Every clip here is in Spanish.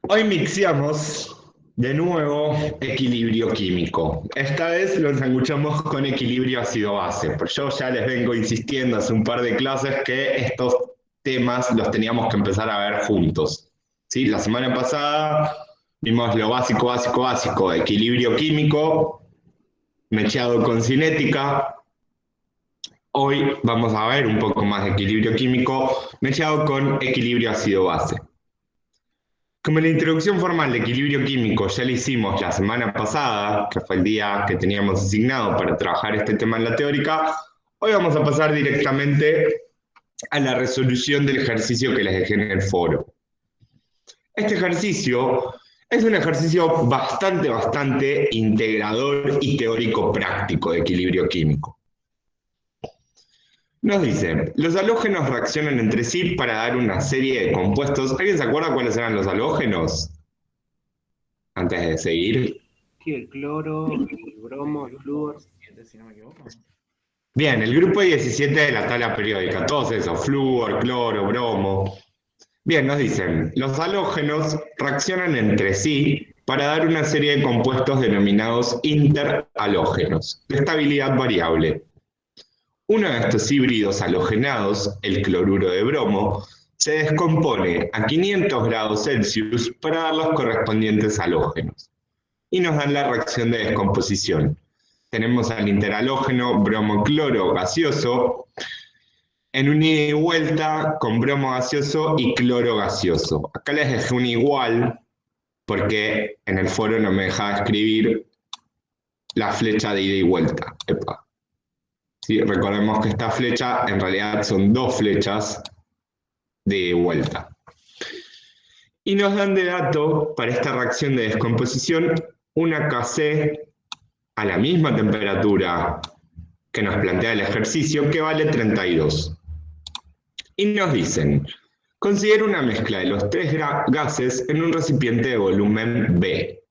Hoy mixeamos de nuevo equilibrio químico. Esta vez lo ensanguchamos con equilibrio ácido-base. Pero yo ya les vengo insistiendo hace un par de clases que estos temas los teníamos que empezar a ver juntos. ¿Sí? La semana pasada vimos lo básico, básico, básico, equilibrio químico, mechado con cinética. Hoy vamos a ver un poco más de equilibrio químico, mechado con equilibrio ácido-base. Como la introducción formal de equilibrio químico ya la hicimos la semana pasada, que fue el día que teníamos asignado para trabajar este tema en la teórica, hoy vamos a pasar directamente a la resolución del ejercicio que les dejé en el foro. Este ejercicio es un ejercicio bastante integrador y teórico práctico de equilibrio químico. Nos dice, los halógenos reaccionan entre sí para dar una serie de compuestos. ¿Alguien se acuerda cuáles eran los halógenos? Antes de seguir. Sí, el cloro, el bromo, el flúor. 17, si no me equivoco. Bien, el grupo 17 de la tabla periódica, todos esos, flúor, cloro, bromo. Bien, nos dicen, los halógenos reaccionan entre sí para dar una serie de compuestos denominados interhalógenos, de estabilidad variable. Uno de estos híbridos halogenados, el cloruro de bromo, se descompone a 500 grados Celsius para dar los correspondientes halógenos. Y nos dan la reacción de descomposición. Tenemos al interhalógeno bromo-cloro gaseoso en un ida y vuelta con bromo gaseoso y cloro gaseoso. Acá les dejé un igual porque en el foro no me dejaba escribir la flecha de ida y vuelta. Epa. Sí, recordemos que esta flecha en realidad son dos flechas de vuelta. Y nos dan de dato para esta reacción de descomposición una Kc a la misma temperatura que nos plantea el ejercicio, que vale 32. Y nos dicen, considera una mezcla de los tres gases en un recipiente de volumen B,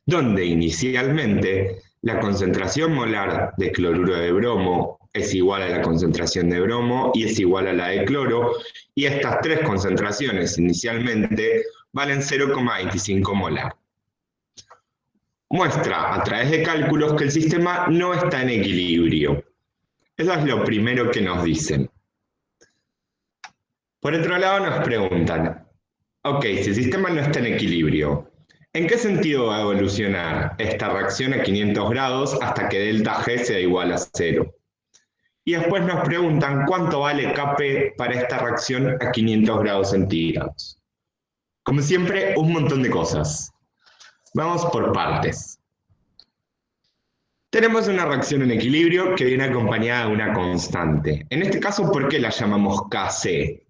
donde inicialmente la concentración molar de cloruro de bromo es igual a la concentración de bromo y es igual a la de cloro, y estas tres concentraciones inicialmente valen 0,25 molar. Muestra a través de cálculos que el sistema no está en equilibrio. Eso es lo primero que nos dicen. Por otro lado nos preguntan, ok, si el sistema no está en equilibrio, ¿en qué sentido va a evolucionar esta reacción a 500 grados hasta que delta G sea igual a 0? Y después nos preguntan cuánto vale Kp para esta reacción a 500 grados centígrados. Como siempre, un montón de cosas. Vamos por partes. Tenemos una reacción en equilibrio que viene acompañada de una constante. En este caso, ¿por qué la llamamos Kc?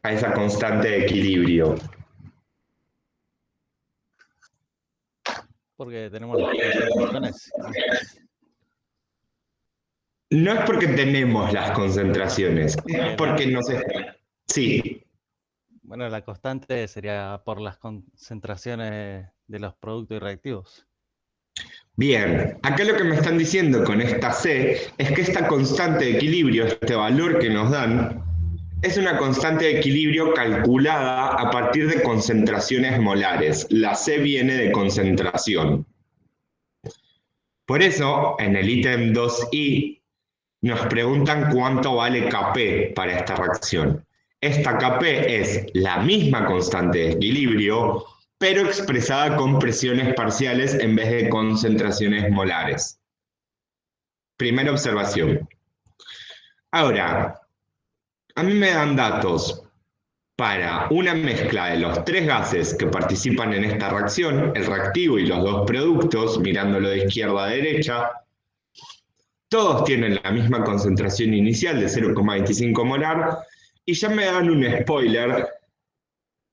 A esa constante de equilibrio. Porque tenemos las concentraciones. No es porque tenemos las concentraciones, es porque no sé. Sí. Bueno, la constante sería por las concentraciones de los productos y reactivos. Bien, acá lo que me están diciendo con esta C es que esta constante de equilibrio, este valor que nos dan, es una constante de equilibrio calculada a partir de concentraciones molares. La C viene de concentración. Por eso, en el ítem 2i, nos preguntan cuánto vale Kp para esta reacción. Esta Kp es la misma constante de equilibrio, pero expresada con presiones parciales en vez de concentraciones molares. Primera observación. Ahora, a mí me dan datos para una mezcla de los tres gases que participan en esta reacción, el reactivo y los dos productos, mirándolo de izquierda a derecha. Todos tienen la misma concentración inicial de 0,25 molar y ya me dan un spoiler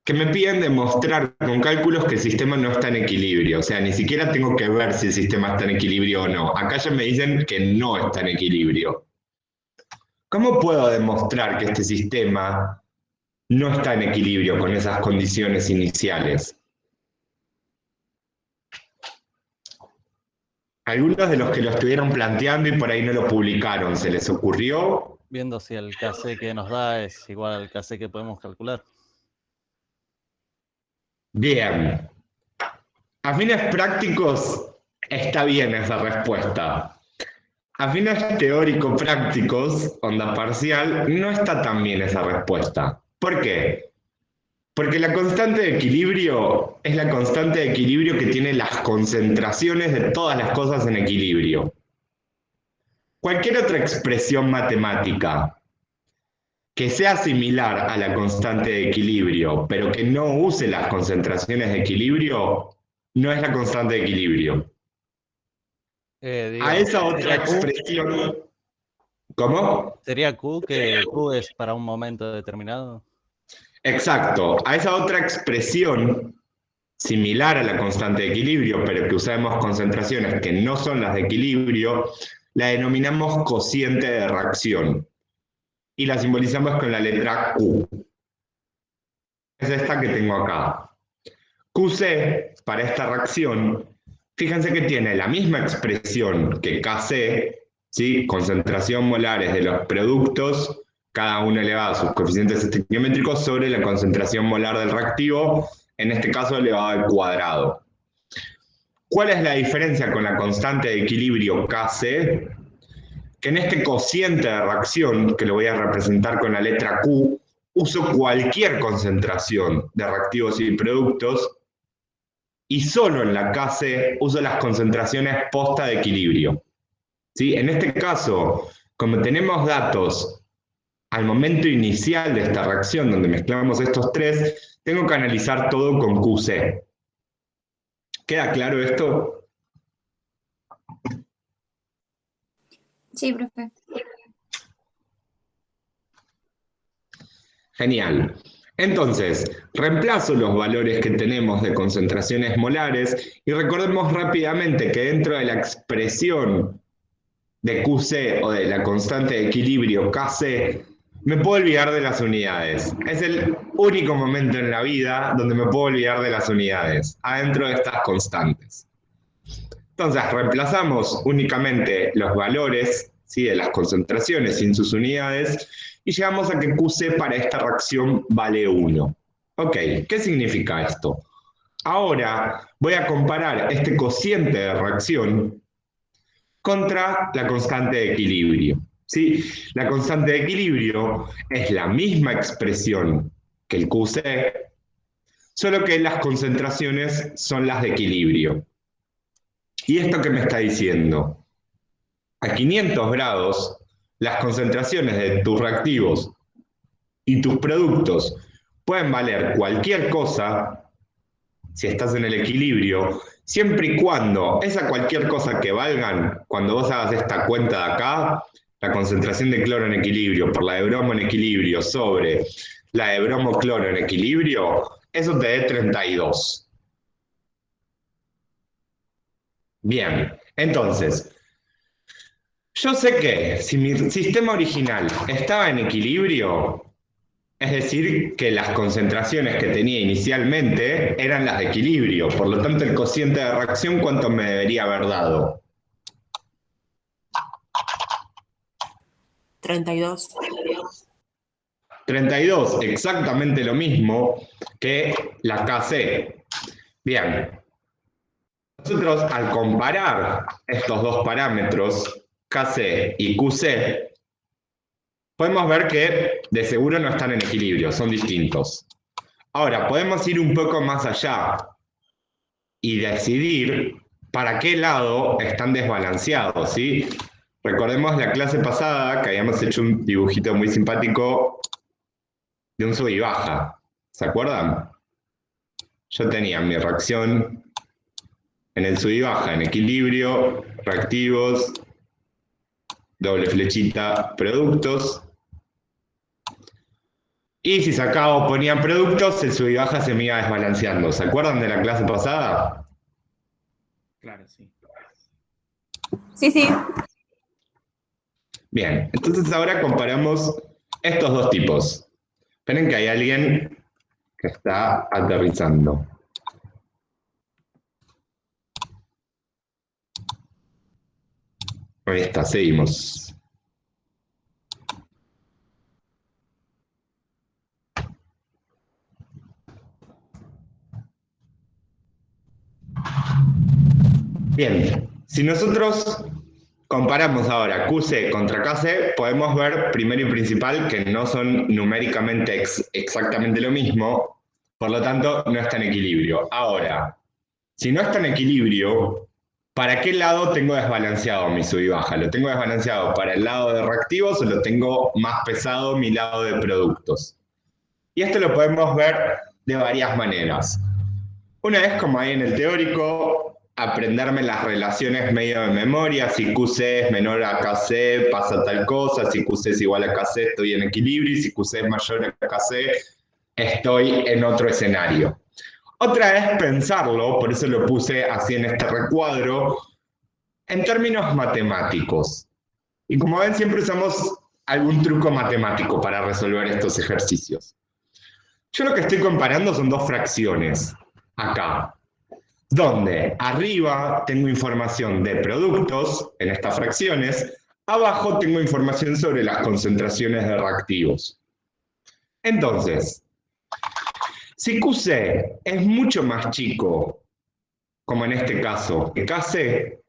que me piden demostrar con cálculos que el sistema no está en equilibrio. O sea, ni siquiera tengo que ver si el sistema está en equilibrio o no. Acá ya me dicen que no está en equilibrio. ¿Cómo puedo demostrar que este sistema no está en equilibrio con esas condiciones iniciales? Algunos de los que lo estuvieron planteando y por ahí no lo publicaron, ¿se les ocurrió? viendo si el KC que nos da es igual al KC que podemos calcular. Bien. A fines prácticos está bien esa respuesta. A fines teórico-prácticos, onda parcial, no está tan bien esa respuesta. ¿Por qué? Porque la constante de equilibrio es la constante de equilibrio que tiene las concentraciones de todas las cosas en equilibrio. Cualquier otra expresión matemática que sea similar a la constante de equilibrio, pero que no use las concentraciones de equilibrio, no es la constante de equilibrio. A Digamos, esa otra ¿sería Q? expresión, ¿cómo? ¿Sería Q que Q es para un momento determinado? Exacto, a esa otra expresión similar a la constante de equilibrio, pero que usamos concentraciones que no son las de equilibrio, la denominamos cociente de reacción y la simbolizamos con la letra Q. Es esta que tengo acá. QC, para esta reacción, fíjense que tiene la misma expresión que KC, ¿sí? Concentración molares de los productos, cada uno elevado a sus coeficientes estequiométricos sobre la concentración molar del reactivo, en este caso elevado al cuadrado. ¿Cuál es la diferencia con la constante de equilibrio KC? Que en este cociente de reacción, que lo voy a representar con la letra Q, uso cualquier concentración de reactivos y productos y solo en la KC uso las concentraciones posta de equilibrio. ¿Sí? En este caso, como tenemos datos al momento inicial de esta reacción, donde mezclamos estos tres, tengo que analizar todo con QC. ¿Queda claro esto? Sí, profe. Genial. Entonces, reemplazo los valores que tenemos de concentraciones molares y recordemos rápidamente que dentro de la expresión de QC o de la constante de equilibrio KC, me puedo olvidar de las unidades. Es el único momento en la vida donde me puedo olvidar de las unidades, adentro de estas constantes. Entonces, reemplazamos únicamente los valores, ¿sí?, de las concentraciones sin sus unidades y llegamos a que QC para esta reacción vale 1. Ok, ¿qué significa esto? Ahora voy a comparar este cociente de reacción contra la constante de equilibrio. ¿Sí? La constante de equilibrio es la misma expresión que el QC, solo que las concentraciones son las de equilibrio. ¿Y esto qué me está diciendo? A 500 grados, las concentraciones de tus reactivos y tus productos pueden valer cualquier cosa si estás en el equilibrio, siempre y cuando esa cualquier cosa que valgan, cuando vos hagas esta cuenta de acá, la concentración de cloro en equilibrio por la de bromo en equilibrio sobre la de bromo-cloro en equilibrio, eso te dé 32. Bien, entonces, yo sé que si mi sistema original estaba en equilibrio, es decir, que las concentraciones que tenía inicialmente eran las de equilibrio, por lo tanto el cociente de reacción, ¿cuánto me debería haber dado? 32. 32, exactamente lo mismo que la KC. Bien, nosotros al comparar estos dos parámetros, KC y QC, podemos ver que de seguro no están en equilibrio, son distintos. Ahora, podemos ir un poco más allá y decidir para qué lado están desbalanceados, ¿sí? Recordemos la clase pasada que habíamos hecho un dibujito muy simpático de un sub y baja. ¿Se acuerdan? Yo tenía mi reacción en el sub y baja, en equilibrio, reactivos, doble flechita, productos. Y si sacaba o ponía productos, el sub y baja se me iba desbalanceando. ¿Se acuerdan de la clase pasada? Claro, sí. Sí, sí. Bien, entonces ahora comparamos estos dos tipos. Esperen que hay alguien que está aterrizando. Ahí está, seguimos. Bien, si nosotros comparamos ahora QC contra KC, podemos ver primero y principal que no son numéricamente exactamente lo mismo, por lo tanto no está en equilibrio. Ahora, si no está en equilibrio, ¿para qué lado tengo desbalanceado mi sub y baja? ¿Lo tengo desbalanceado para el lado de reactivos o lo tengo más pesado mi lado de productos? Y esto lo podemos ver de varias maneras. Una es, como hay en el teórico, aprenderme las relaciones medio de memoria. Si QC es menor a KC, pasa tal cosa. Si QC es igual a KC, estoy en equilibrio. Y si QC es mayor a KC, estoy en otro escenario. Otra es pensarlo, por eso lo puse así en este recuadro, en términos matemáticos. Y como ven, siempre usamos algún truco matemático para resolver estos ejercicios. Yo lo que estoy comparando son dos fracciones, acá, donde arriba tengo información de productos, en estas fracciones, abajo tengo información sobre las concentraciones de reactivos. Entonces, si QC es mucho más chico, como en este caso, que KC,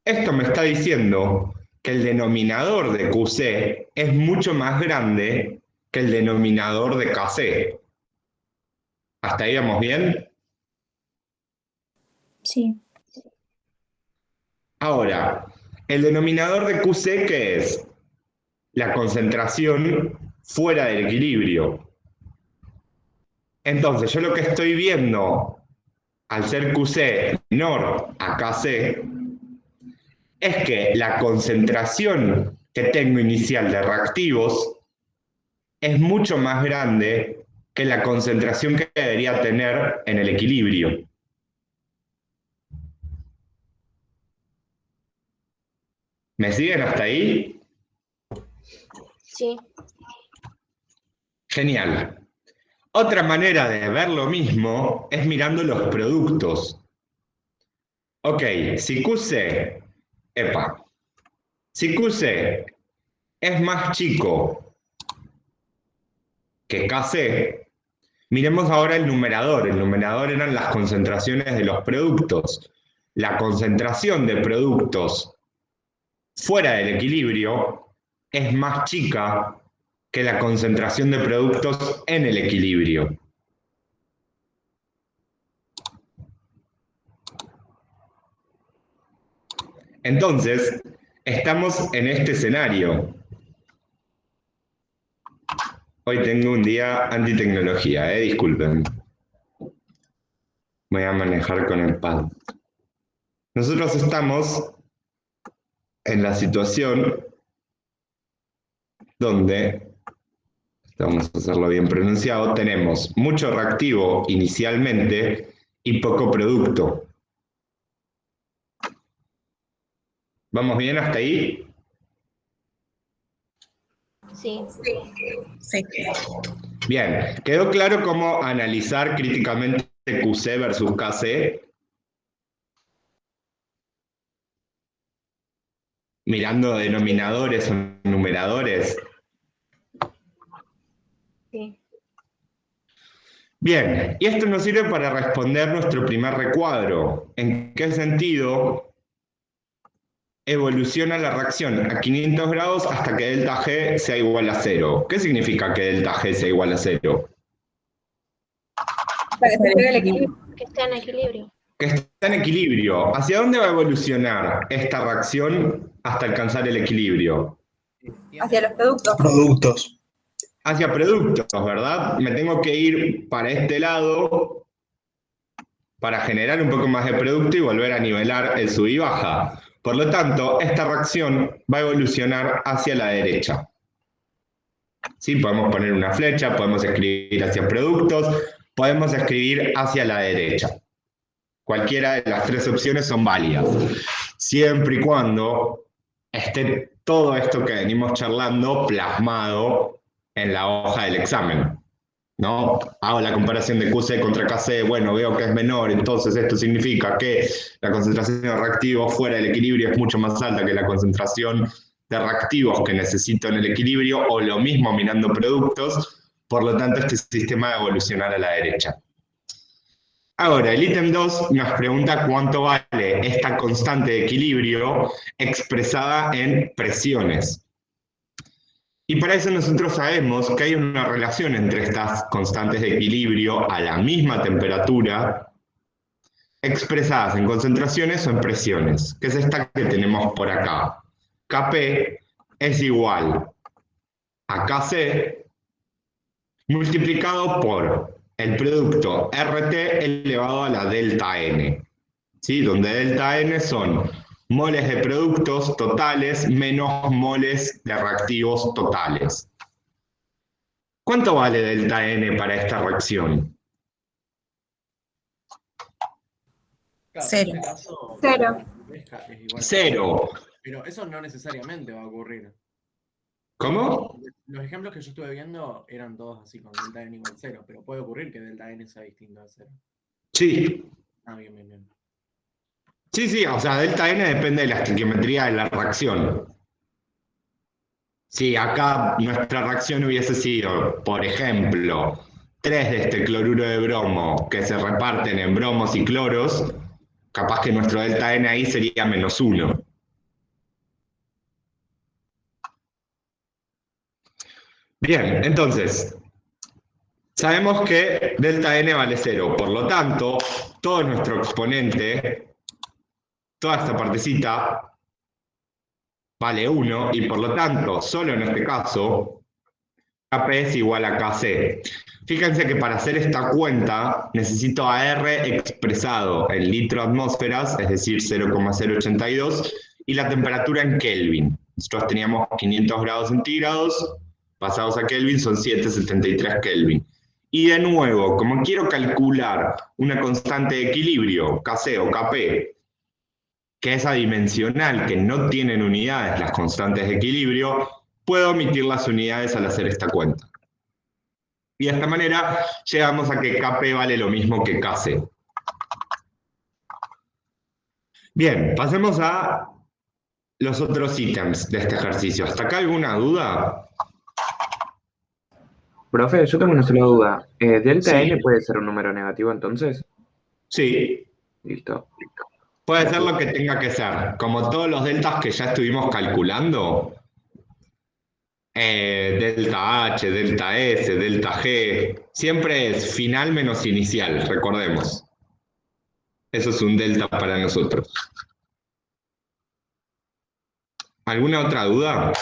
esto me está diciendo que el denominador de QC es mucho más grande que el denominador de KC. ¿Hasta ahí vamos bien? Sí. Ahora, el denominador de QC, ¿qué es? La concentración fuera del equilibrio. Entonces, yo lo que estoy viendo, al ser QC menor a KC, es que la concentración que tengo inicial de reactivos es mucho más grande que la concentración que debería tener en el equilibrio. ¿Me siguen hasta ahí? Sí. Genial. Otra manera de ver lo mismo es mirando los productos. Ok, si QC es más chico que KC, miremos ahora el numerador. El numerador eran las concentraciones de los productos. La concentración de productos fuera del equilibrio es más chica que la concentración de productos en el equilibrio. Entonces, estamos en este escenario. Hoy tengo un día antitecnología, disculpen. Voy a manejar con el pad. Nosotros estamos en la situación donde, vamos a hacerlo bien pronunciado, tenemos mucho reactivo inicialmente y poco producto. ¿Vamos bien hasta ahí? Sí. Sí. Bien, ¿quedó claro cómo analizar críticamente QC versus KC? Mirando denominadores o numeradores. Sí. Bien, y esto nos sirve para responder nuestro primer recuadro. ¿En qué sentido evoluciona la reacción a 500 grados hasta que delta G sea igual a 0? ¿Qué significa que delta G sea igual a 0? Para que se pegue el equilibrio. Que esté en equilibrio. Que está en equilibrio. ¿Hacia dónde va a evolucionar esta reacción hasta alcanzar el equilibrio? Hacia los productos. Productos. Hacia productos, ¿verdad? Me tengo que ir para este lado para generar un poco más de producto y volver a nivelar el sub y baja. Por lo tanto, esta reacción va a evolucionar hacia la derecha. ¿Sí? Podemos poner una flecha, podemos escribir hacia productos, podemos escribir hacia la derecha. Cualquiera de las tres opciones son válidas, siempre y cuando esté todo esto que venimos charlando plasmado en la hoja del examen, ¿no? Hago la comparación de QC contra KC, bueno, veo que es menor, entonces esto significa que la concentración de reactivos fuera del equilibrio es mucho más alta que la concentración de reactivos que necesito en el equilibrio, o lo mismo mirando productos, por lo tanto este sistema va a evolucionar a la derecha. Ahora, el ítem 2 nos pregunta cuánto vale esta constante de equilibrio expresada en presiones. Y para eso nosotros sabemos que hay una relación entre estas constantes de equilibrio a la misma temperatura, expresadas en concentraciones o en presiones, que es esta que tenemos por acá. Kp es igual a Kc multiplicado por el producto RT elevado a la delta N, ¿sí? Donde delta N son moles de productos totales menos moles de reactivos totales. ¿Cuánto vale delta N para esta reacción? Claro, Cero. En este caso, Cero. es igual a Cero. Pero eso no necesariamente va a ocurrir. ¿Cómo? Los ejemplos que yo estuve viendo eran todos así, con delta n igual 0, pero puede ocurrir que delta n sea distinto a 0. Sí. Ah, bien, bien, bien. Sí, o sea, delta N depende de la estequiometría de la reacción. Si acá nuestra reacción hubiese sido, por ejemplo, 3 de este cloruro de bromo que se reparten en bromos y cloros, capaz que nuestro delta N ahí sería -1. Bien, entonces, sabemos que delta N vale 0, por lo tanto, todo nuestro exponente, toda esta partecita, vale 1, y por lo tanto, solo en este caso, Kp es igual a Kc. Fíjense que para hacer esta cuenta necesito a R expresado en litro atmósferas, es decir, 0,082, y la temperatura en Kelvin. Nosotros teníamos 500 grados centígrados, pasados a Kelvin son 773 Kelvin. Y de nuevo, como quiero calcular una constante de equilibrio, Kc o Kp, que es adimensional, que no tienen unidades las constantes de equilibrio, puedo omitir las unidades al hacer esta cuenta. Y de esta manera llegamos a que Kp vale lo mismo que Kc. Bien, pasemos a los otros ítems de este ejercicio. ¿Hasta acá alguna duda? Profe, yo tengo una sola duda. ¿Delta Sí. N puede ser un número negativo entonces? Sí, Listo. puede ser lo que tenga que ser. Como todos los deltas que ya estuvimos calculando, delta H, delta S, delta G, siempre es final menos inicial, recordemos. Eso es un delta para nosotros. ¿Alguna otra duda?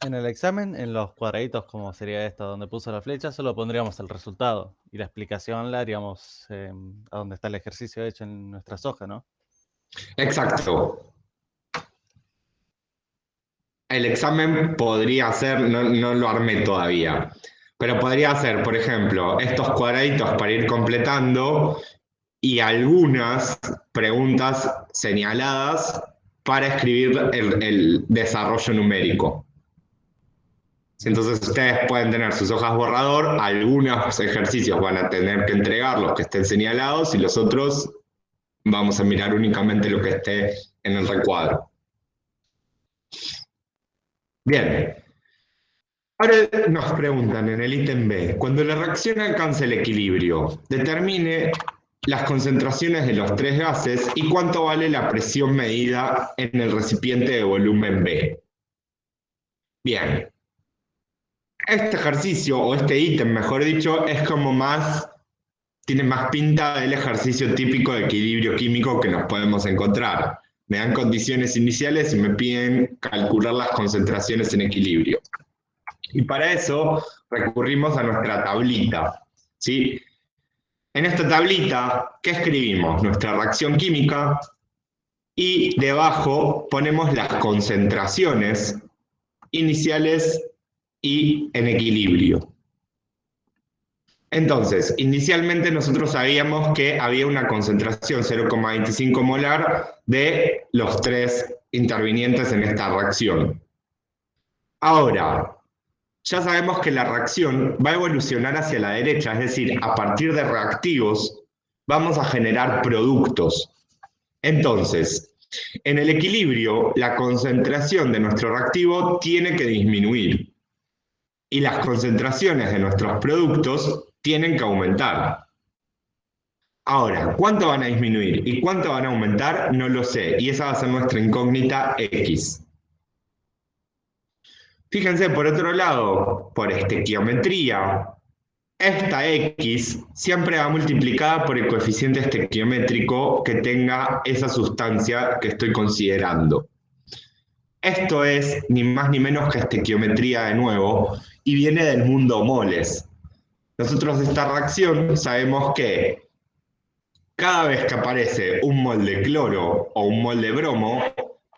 En el examen, en los cuadraditos, como sería esto, donde puso la flecha, solo pondríamos el resultado. Y la explicación la haríamos a donde está el ejercicio hecho en nuestras hojas, ¿no? Exacto. El examen podría ser, no lo armé todavía, pero podría ser, por ejemplo, estos cuadraditos para ir completando y algunas preguntas señaladas para escribir el desarrollo numérico. Entonces ustedes pueden tener sus hojas borrador, algunos ejercicios van a tener que entregar los que estén señalados y los otros vamos a mirar únicamente lo que esté en el recuadro. Bien. Ahora nos preguntan en el ítem B, cuando la reacción alcance el equilibrio, determine las concentraciones de los tres gases y cuánto vale la presión medida en el recipiente de volumen B. Bien. Este ejercicio, o este ítem, mejor dicho, es como tiene más pinta del ejercicio típico de equilibrio químico que nos podemos encontrar. Me dan condiciones iniciales y me piden calcular las concentraciones en equilibrio. Y para eso recurrimos a nuestra tablita, ¿sí? En esta tablita, ¿qué escribimos? Nuestra reacción química y debajo ponemos las concentraciones iniciales y en equilibrio. Entonces, inicialmente nosotros sabíamos que había una concentración 0,25 molar de los tres intervinientes en esta reacción. Ahora, ya sabemos que la reacción va a evolucionar hacia la derecha, es decir, a partir de reactivos vamos a generar productos. Entonces, en el equilibrio, la concentración de nuestro reactivo tiene que disminuir y las concentraciones de nuestros productos tienen que aumentar. Ahora, ¿cuánto van a disminuir y cuánto van a aumentar? No lo sé. Y esa va a ser nuestra incógnita X. Fíjense, por otro lado, por estequiometría, esta X siempre va multiplicada por el coeficiente estequiométrico que tenga esa sustancia que estoy considerando. Esto es ni más ni menos que estequiometría de nuevo y viene del mundo moles. Nosotros de esta reacción sabemos que cada vez que aparece un mol de cloro o un mol de bromo,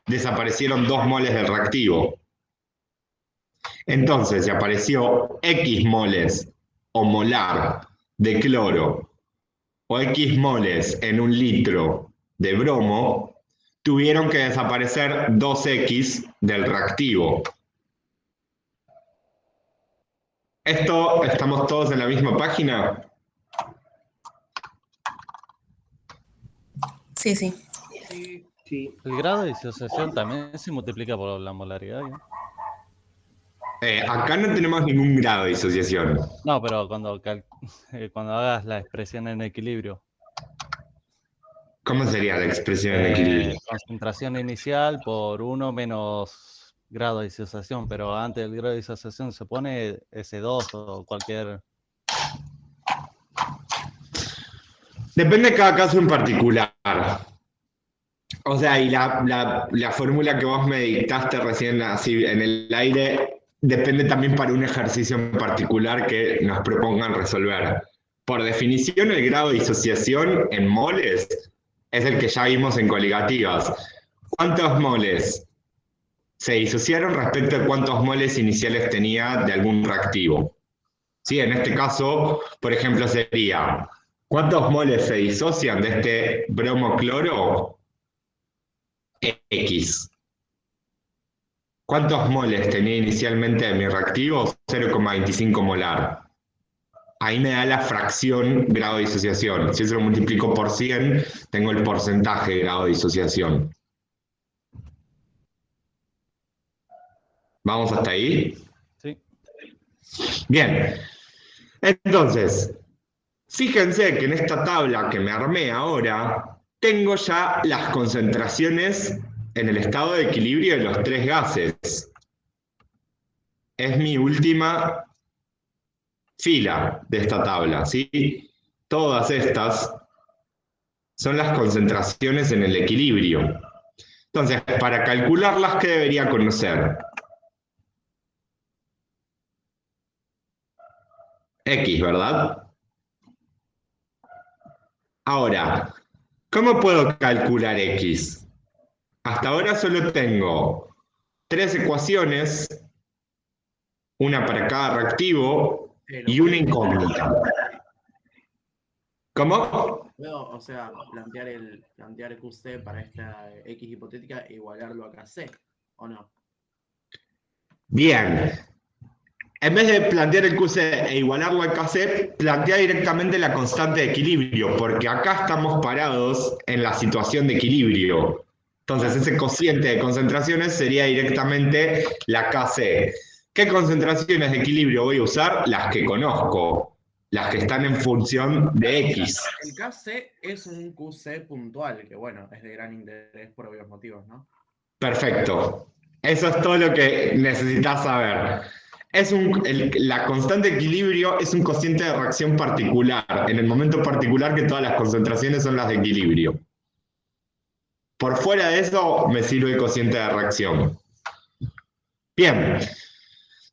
desaparecieron 2 moles del reactivo. Entonces, si apareció X moles o molar de cloro o X moles en un litro de bromo, tuvieron que desaparecer 2X del reactivo. ¿Esto estamos todos en la misma página? Sí, sí. Sí, Sí. El grado de disociación también se multiplica por la molaridad, ¿no? Acá no tenemos ningún grado de disociación. No, pero cuando hagas la expresión en equilibrio. ¿Cómo sería la expresión en equilibrio? Concentración inicial por 1 menos grado de disociación, pero antes del grado de disociación se pone S2 o cualquier... Depende de cada caso en particular. O sea, y la fórmula que vos me dictaste recién así en el aire depende también para un ejercicio en particular que nos propongan resolver. Por definición, el grado de disociación en moles es el que ya vimos en coligativas. ¿Cuántos moles se disociaron respecto a cuántos moles iniciales tenía de algún reactivo? Sí, en este caso, por ejemplo, sería ¿cuántos moles se disocian de este bromo-cloro? X. ¿Cuántos moles tenía inicialmente de mi reactivo? 0,25 molar. Ahí me da la fracción grado de disociación. Si eso lo multiplico por 100, tengo el porcentaje de grado de disociación. ¿Vamos hasta ahí? Sí. Bien. Entonces, fíjense que en esta tabla que me armé ahora, tengo ya las concentraciones en el estado de equilibrio de los 3 gases. Es mi última fila de esta tabla, ¿sí? Todas estas son las concentraciones en el equilibrio. Entonces, para calcularlas, ¿qué debería conocer? X, ¿verdad? Ahora, ¿cómo puedo calcular X? Hasta ahora solo tengo 3 ecuaciones, una para cada reactivo y una incógnita. ¿Cómo? puedo, o sea, plantear QC para esta X hipotética e igualarlo a KC, ¿o no? Bien. En vez de plantear el QC e igualarlo al KC, plantea directamente la constante de equilibrio, porque acá estamos parados en la situación de equilibrio. Entonces ese cociente de concentraciones sería directamente la KC. ¿Qué concentraciones de equilibrio voy a usar? Las que conozco, las que están en función de X. El KC es un QC puntual, que bueno, es de gran interés por obvios motivos, ¿no? Perfecto. Eso es todo lo que necesitas saber. La constante de equilibrio es un cociente de reacción particular, en el momento particular que todas las concentraciones son las de equilibrio. Por fuera de eso me sirve el cociente de reacción. Bien,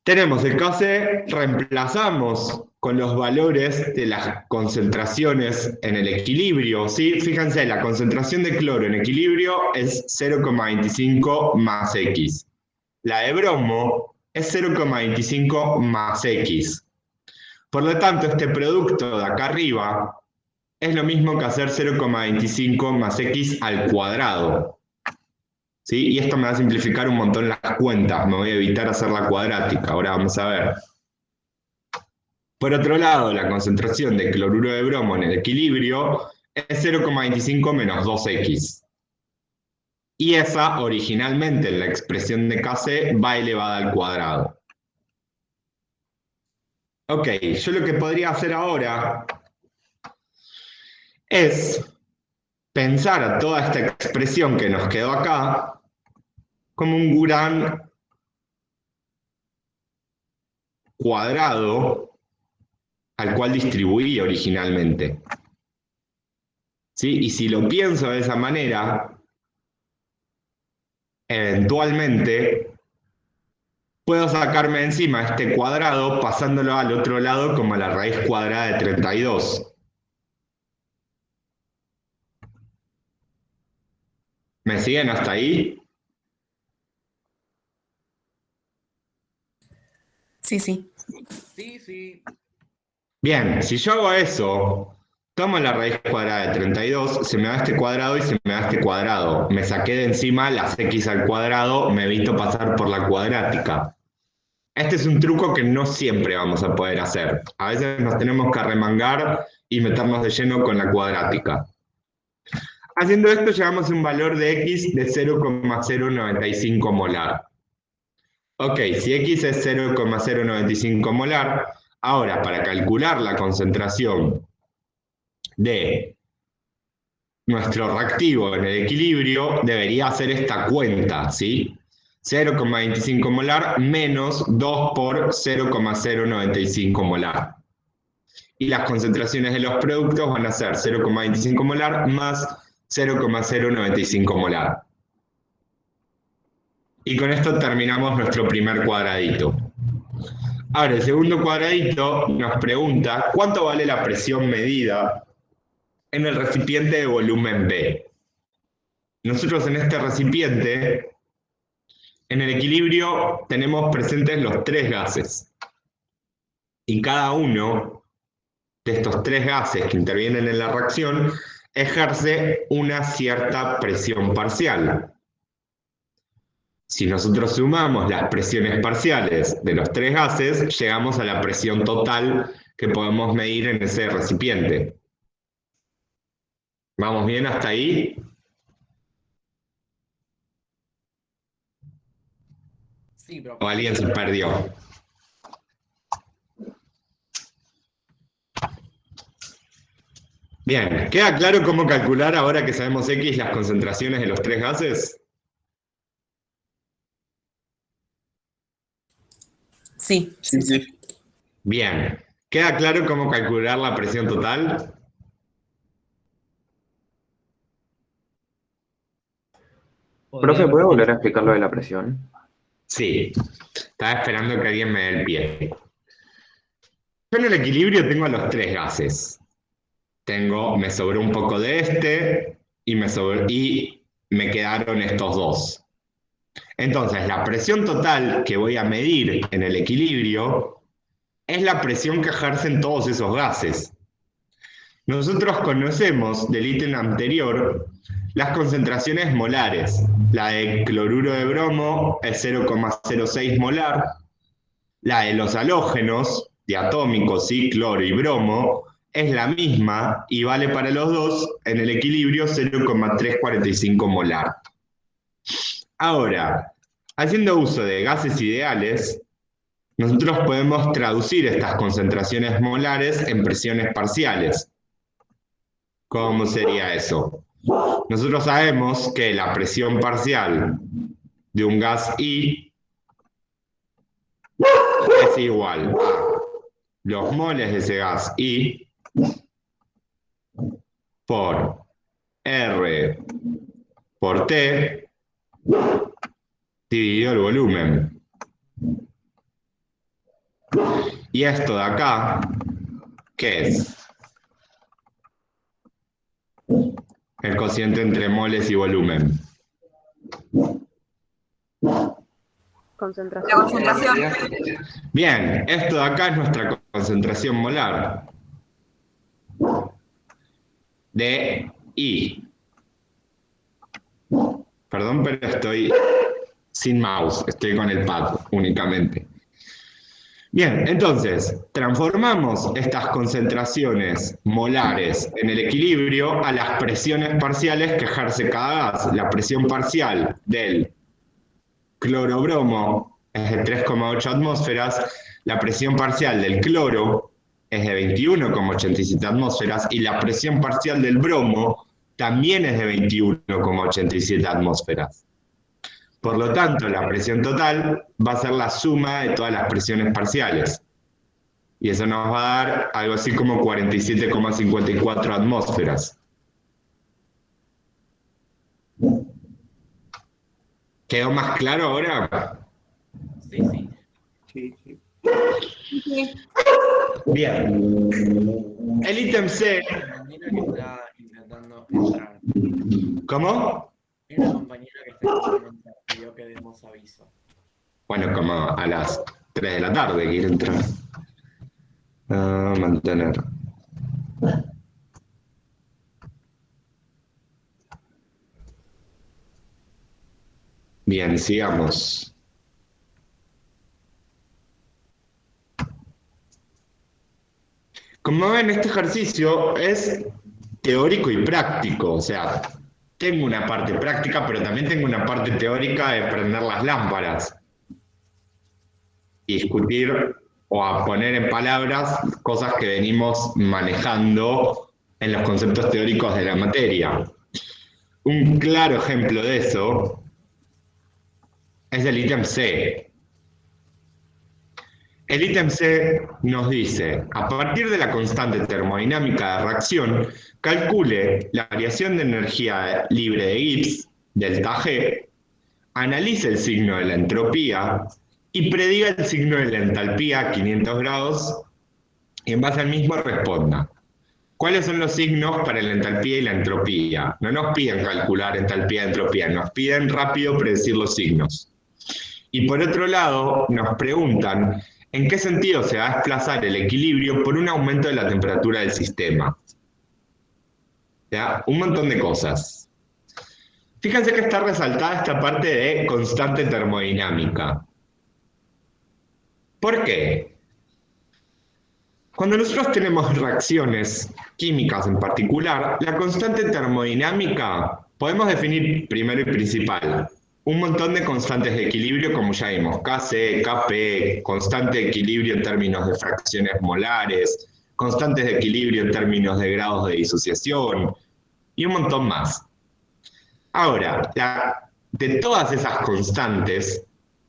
tenemos el KC, reemplazamos con los valores de las concentraciones en el equilibrio, ¿sí? Fíjense, la concentración de cloro en equilibrio es 0,25 más X. La de bromo es 0,25 más X. Por lo tanto, este producto de acá arriba es lo mismo que hacer 0,25 más X al cuadrado. ¿Sí? Y esto me va a simplificar un montón las cuentas, me voy a evitar hacer la cuadrática, ahora vamos a ver. Por otro lado, la concentración de cloruro de bromo en el equilibrio es 0,25 menos 2X. Y esa, originalmente en la expresión de KC, va elevada al cuadrado. Ok, yo lo que podría hacer ahora es pensar a toda esta expresión que nos quedó acá como un gran cuadrado al cual distribuí originalmente. ¿Sí? Y si lo pienso de esa manera, eventualmente puedo sacarme de encima este cuadrado pasándolo al otro lado como la raíz cuadrada de 32. ¿Me siguen hasta ahí? Sí, sí. Sí, sí. Bien, si yo hago eso, tomo la raíz cuadrada de 32, se me da este cuadrado y se me da este cuadrado. Me saqué de encima las x al cuadrado, me he visto pasar por la cuadrática. Este es un truco que no siempre vamos a poder hacer. A veces nos tenemos que arremangar y meternos de lleno con la cuadrática. Haciendo esto llegamos a un valor de x de 0,095 molar. Ok, si x es 0,095 molar, ahora para calcular la concentración de nuestro reactivo en el equilibrio, debería hacer esta cuenta, ¿sí? 0,25 molar menos 2 por 0,095 molar. Y las concentraciones de los productos van a ser 0,25 molar más 0,095 molar. Y con esto terminamos nuestro primer cuadradito. Ahora, el segundo cuadradito nos pregunta ¿cuánto vale la presión medida en el recipiente de volumen B? Nosotros en este recipiente, en el equilibrio, tenemos presentes los tres gases. Y cada uno de estos tres gases que intervienen en la reacción ejerce una cierta presión parcial. Si nosotros sumamos las presiones parciales de los tres gases, llegamos a la presión total que podemos medir en ese recipiente. ¿Vamos bien hasta ahí? Sí, pero... ¿O alguien se perdió? Bien, ¿queda claro cómo calcular ahora que sabemos X las concentraciones de los tres gases? Sí, sí, sí. Bien, ¿queda claro cómo calcular la presión total? Profe, ¿puede volver a explicar lo de la presión? Sí, estaba esperando que alguien me dé el pie. Yo en el equilibrio tengo los tres gases. Me sobró un poco de este y me quedaron estos dos. Entonces, la presión total que voy a medir en el equilibrio es la presión que ejercen todos esos gases. Nosotros conocemos del ítem anterior las concentraciones molares. La de cloruro de bromo es 0,06 molar. La de los halógenos, diatómicos, sí, cloro y bromo, es la misma y vale para los dos en el equilibrio 0,345 molar. Ahora, haciendo uso de gases ideales, nosotros podemos traducir estas concentraciones molares en presiones parciales. ¿Cómo sería eso? Nosotros sabemos que la presión parcial de un gas I es igual a los moles de ese gas I por R por T dividido el volumen. Y esto de acá, ¿qué es? El cociente entre moles y volumen. La concentración. Bien, esto de acá es nuestra concentración molar de I. Perdón, pero estoy sin mouse, estoy con el pad únicamente. Bien, entonces, transformamos estas concentraciones molares en el equilibrio a las presiones parciales que ejerce cada gas. La presión parcial del clorobromo es de 3,8 atmósferas, la presión parcial del cloro es de 21,87 atmósferas y la presión parcial del bromo también es de 21,87 atmósferas. Por lo tanto, la presión total va a ser la suma de todas las presiones parciales. Y eso nos va a dar algo así como 47,54 atmósferas. ¿Quedó más claro ahora? Sí, sí. Sí, sí. Sí. Bien. El ítem C. Hay una compañera que está intentando entrar. ¿Cómo? Hay una compañera que está intentando entrar. Pidió que demos aviso. Bueno, como a las 3 de la tarde quiere entrar. Mantener. Bien, sigamos. Como ven, este ejercicio es teórico y práctico, o sea, tengo una parte práctica, pero también tengo una parte teórica de prender las lámparas y discutir o a poner en palabras cosas que venimos manejando en los conceptos teóricos de la materia. Un claro ejemplo de eso es el ítem C. El ítem C nos dice, a partir de la constante termodinámica de reacción, calcule la variación de energía libre de Gibbs, delta G, analice el signo de la entropía y prediga el signo de la entalpía a 500 grados y en base al mismo responda. ¿Cuáles son los signos para la entalpía y la entropía? No nos piden calcular entalpía y entropía, nos piden rápido predecir los signos. Y por otro lado, nos preguntan ¿en qué sentido se va a desplazar el equilibrio por un aumento de la temperatura del sistema? ¿Ya? Un montón de cosas. Fíjense que está resaltada esta parte de constante termodinámica. ¿Por qué? Cuando nosotros tenemos reacciones químicas en particular, la constante termodinámica podemos definir primero y principal un montón de constantes de equilibrio, como ya vimos, Kc, Kp, constante de equilibrio en términos de fracciones molares, constantes de equilibrio en términos de grados de disociación, y un montón más. Ahora, de todas esas constantes,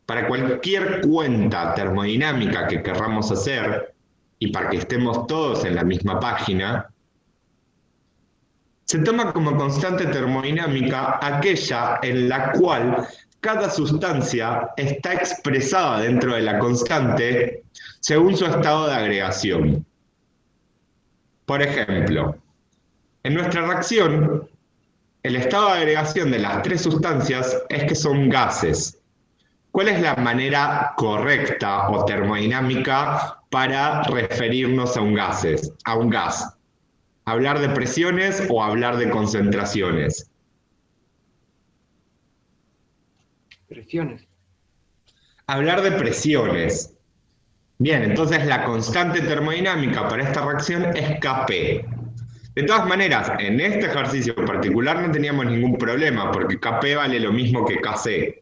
para cualquier cuenta termodinámica que querramos hacer, y para que estemos todos en la misma página, se toma como constante termodinámica aquella en la cual cada sustancia está expresada dentro de la constante según su estado de agregación. Por ejemplo, en nuestra reacción, el estado de agregación de las tres sustancias es que son gases. ¿Cuál es la manera correcta o termodinámica para referirnos a un gas? ¿Hablar de presiones o hablar de concentraciones? Presiones. Hablar de presiones. Bien, entonces la constante termodinámica para esta reacción es Kp. De todas maneras, en este ejercicio particular no teníamos ningún problema, porque Kp vale lo mismo que Kc.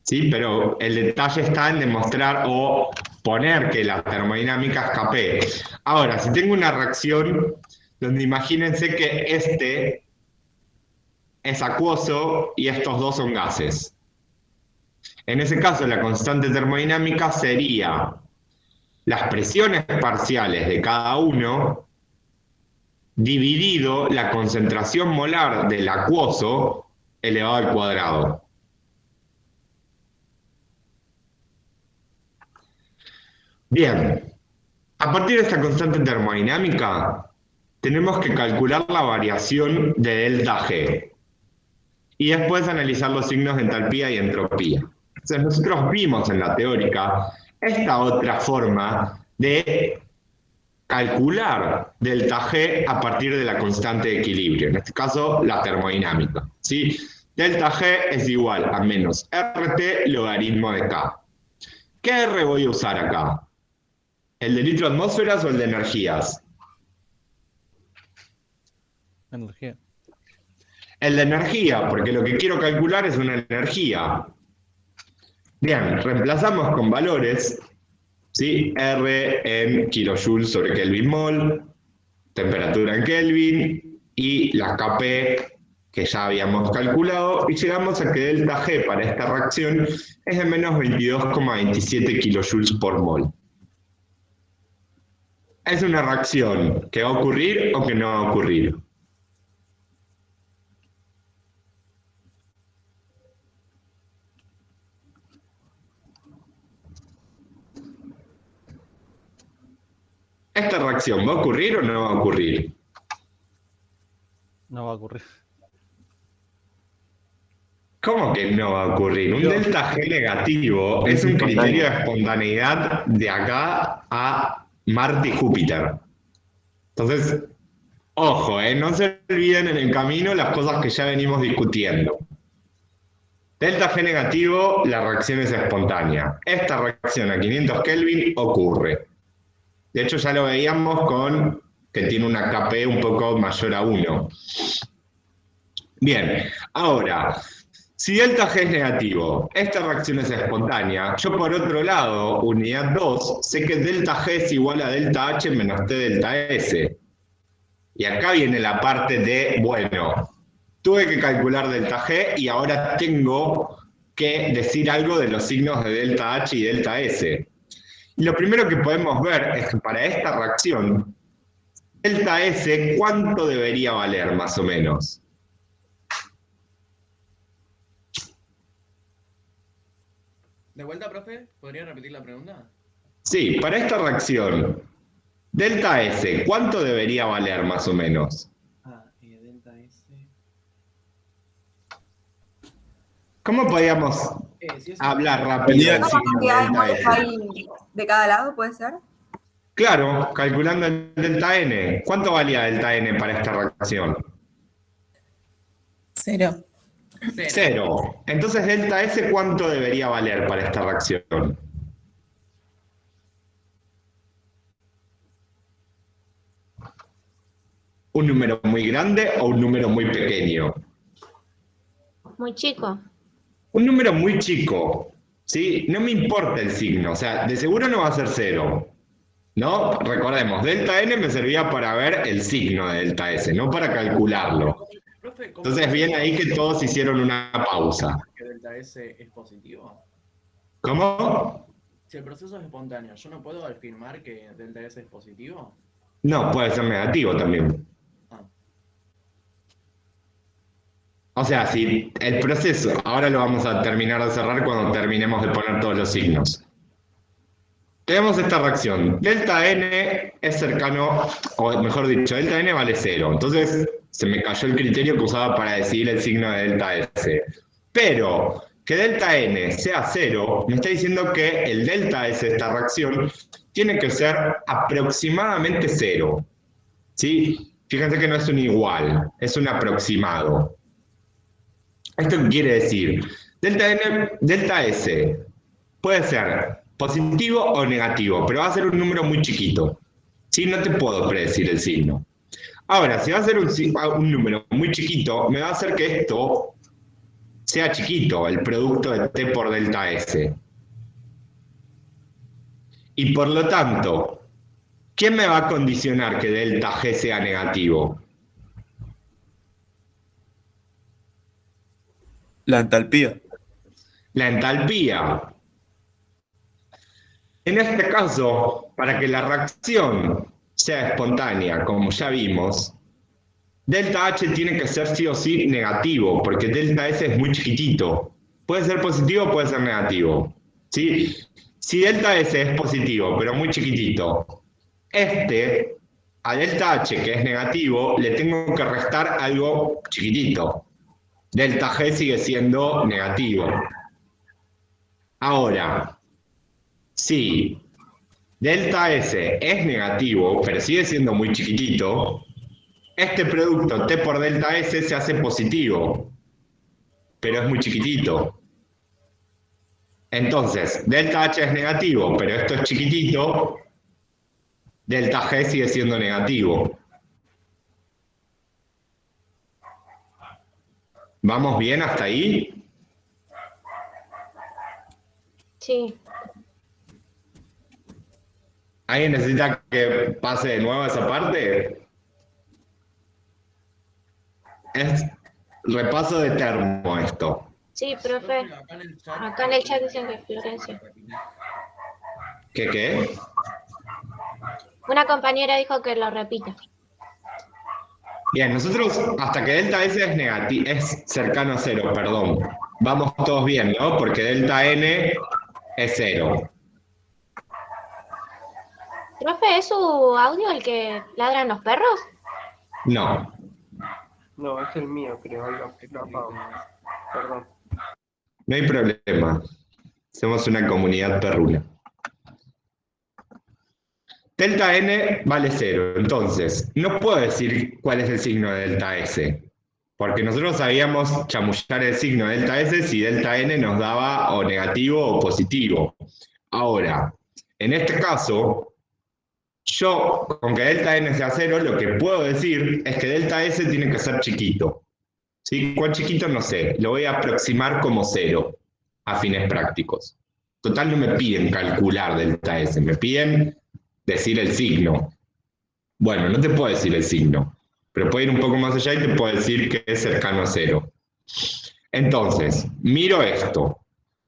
¿Sí? Pero el detalle está en demostrar o poner que la termodinámica es Kp. Ahora, si tengo una reacción donde imagínense que este es acuoso y estos dos son gases. En ese caso, la constante termodinámica sería las presiones parciales de cada uno dividido la concentración molar del acuoso elevado al cuadrado. Bien, a partir de esta constante termodinámica, tenemos que calcular la variación de delta G y después analizar los signos de entalpía y entropía. Entonces nosotros vimos en la teórica esta otra forma de calcular delta G a partir de la constante de equilibrio, en este caso la termodinámica, ¿sí? Delta G es igual a menos RT logaritmo de K. ¿Qué R voy a usar acá? ¿El de litro atmósferas o el de energías? Energía. El de energía, porque lo que quiero calcular es una energía. Bien, reemplazamos con valores ¿sí? R en kilojoules sobre Kelvin mol, temperatura en Kelvin, y la Kp que ya habíamos calculado, y llegamos a que delta G para esta reacción es de menos 22,27 kilojoules por mol. ¿Es una reacción que va a ocurrir o que no va a ocurrir? ¿Esta reacción va a ocurrir o no va a ocurrir? No va a ocurrir. ¿Cómo que no va a ocurrir? Un delta G negativo es un criterio de espontaneidad de acá a Marte y Júpiter. Entonces, ojo, no se olviden en el camino las cosas que ya venimos discutiendo. Delta G negativo, la reacción es espontánea. Esta reacción a 500 Kelvin ocurre. De hecho, ya lo veíamos con que tiene una Kp un poco mayor a 1. Bien, ahora, si delta G es negativo, esta reacción es espontánea, yo por otro lado, unidad 2, sé que delta G es igual a delta H menos T delta S. Y acá viene la parte de, bueno, tuve que calcular delta G y ahora tengo que decir algo de los signos de delta H y delta S. Y lo primero que podemos ver es que para esta reacción, delta S, ¿cuánto debería valer más o menos? De vuelta, profe, ¿podría repetir la pregunta? Sí, para esta reacción, delta S, ¿cuánto debería valer más o menos? Delta S. ¿Cómo podíamos Si es hablar rápido del ¿Cuánta signo de cantidad de delta moles S? hay de cada lado, puede ser? Claro, calculando el delta N. ¿Cuánto valía delta N para esta reacción? 0. 0. Entonces, delta S, ¿cuánto debería valer para esta reacción? ¿Un número muy grande o un número muy pequeño? Muy chico. Un número muy chico, ¿sí? No me importa el signo, o sea, de seguro no va a ser 0, ¿no? Recordemos, delta N me servía para ver el signo de delta S, no para calcularlo. Profe, ¿cómo Entonces, bien ahí que todos hicieron una pausa. que delta S es positivo? ¿Cómo? Si el proceso es espontáneo, ¿yo no puedo afirmar que delta S es positivo? No, puede ser negativo también. Ah, O sea, si el proceso, ahora lo vamos a terminar de cerrar cuando terminemos de poner todos los signos. Tenemos esta reacción. Delta N es cercano, o mejor dicho, delta N vale 0. Entonces, se me cayó el criterio que usaba para decidir el signo de delta S. Pero que delta N sea 0, me está diciendo que el delta S de esta reacción tiene que ser aproximadamente 0. ¿Sí? Fíjense que no es un igual, es un aproximado. ¿Esto qué quiere decir? Delta S puede ser positivo o negativo, pero va a ser un número muy chiquito. ¿Sí? No te puedo predecir el signo. Ahora, si va a ser un número muy chiquito, me va a hacer que esto sea chiquito, el producto de T por delta S. Y por lo tanto, ¿quién me va a condicionar que delta G sea negativo? La entalpía. La entalpía. En este caso, para que la reacción sea espontánea, como ya vimos, delta H tiene que ser sí o sí negativo, porque delta S es muy chiquitito. Puede ser positivo o puede ser negativo. ¿Sí? Si delta S es positivo, pero muy chiquitito, a delta H, que es negativo, le tengo que restar algo chiquitito. Delta G sigue siendo negativo. Ahora, si delta S es negativo, pero sigue siendo muy chiquitito, este producto T por delta S se hace positivo, pero es muy chiquitito. Entonces, delta H es negativo, pero esto es chiquitito, delta G sigue siendo negativo. ¿Vamos bien hasta ahí? Sí. ¿Alguien necesita que pase de nuevo esa parte? Es repaso de termo esto. Sí, profe. Acá en el chat dicen que Florencia. ¿Qué? Una compañera dijo que lo repita. Bien, nosotros hasta que delta S es negativo, es cercano a 0, perdón. Vamos todos bien, ¿no? Porque delta N es 0. Profe, ¿es su audio el que ladran los perros? No. No, es el mío, creo. Lo apago. Perdón. No hay problema. Somos una comunidad perruna. Delta N vale 0. Entonces, no puedo decir cuál es el signo de delta S. Porque nosotros sabíamos chamullar el signo de delta S si delta N nos daba o negativo o positivo. Ahora, en este caso, yo, con que delta N sea 0, lo que puedo decir es que delta S tiene que ser chiquito. ¿Sí? ¿Cuán chiquito? No sé. Lo voy a aproximar como 0 a fines prácticos. Total, no me piden calcular delta S, me piden decir el signo. Bueno, no te puedo decir el signo, pero puedo ir un poco más allá y te puedo decir que es cercano a 0. Entonces, miro esto.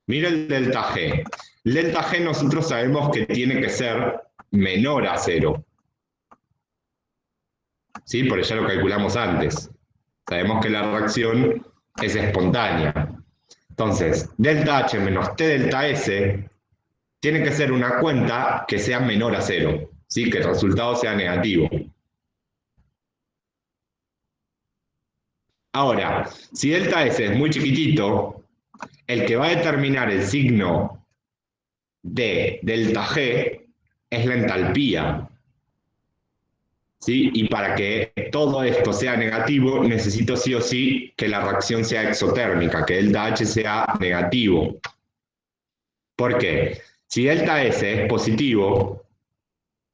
Miro el delta G. El delta G nosotros sabemos que tiene que ser menor a 0. ¿Sí? Porque ya lo calculamos antes. Sabemos que la reacción es espontánea. Entonces, delta H menos T delta S tiene que ser una cuenta que sea menor a 0, ¿sí? Que el resultado sea negativo. Ahora, si delta S es muy chiquitito, el que va a determinar el signo de delta G es la entalpía. ¿Sí? Y para que todo esto sea negativo, necesito sí o sí que la reacción sea exotérmica, que delta H sea negativo. ¿Por qué? Si delta S es positivo,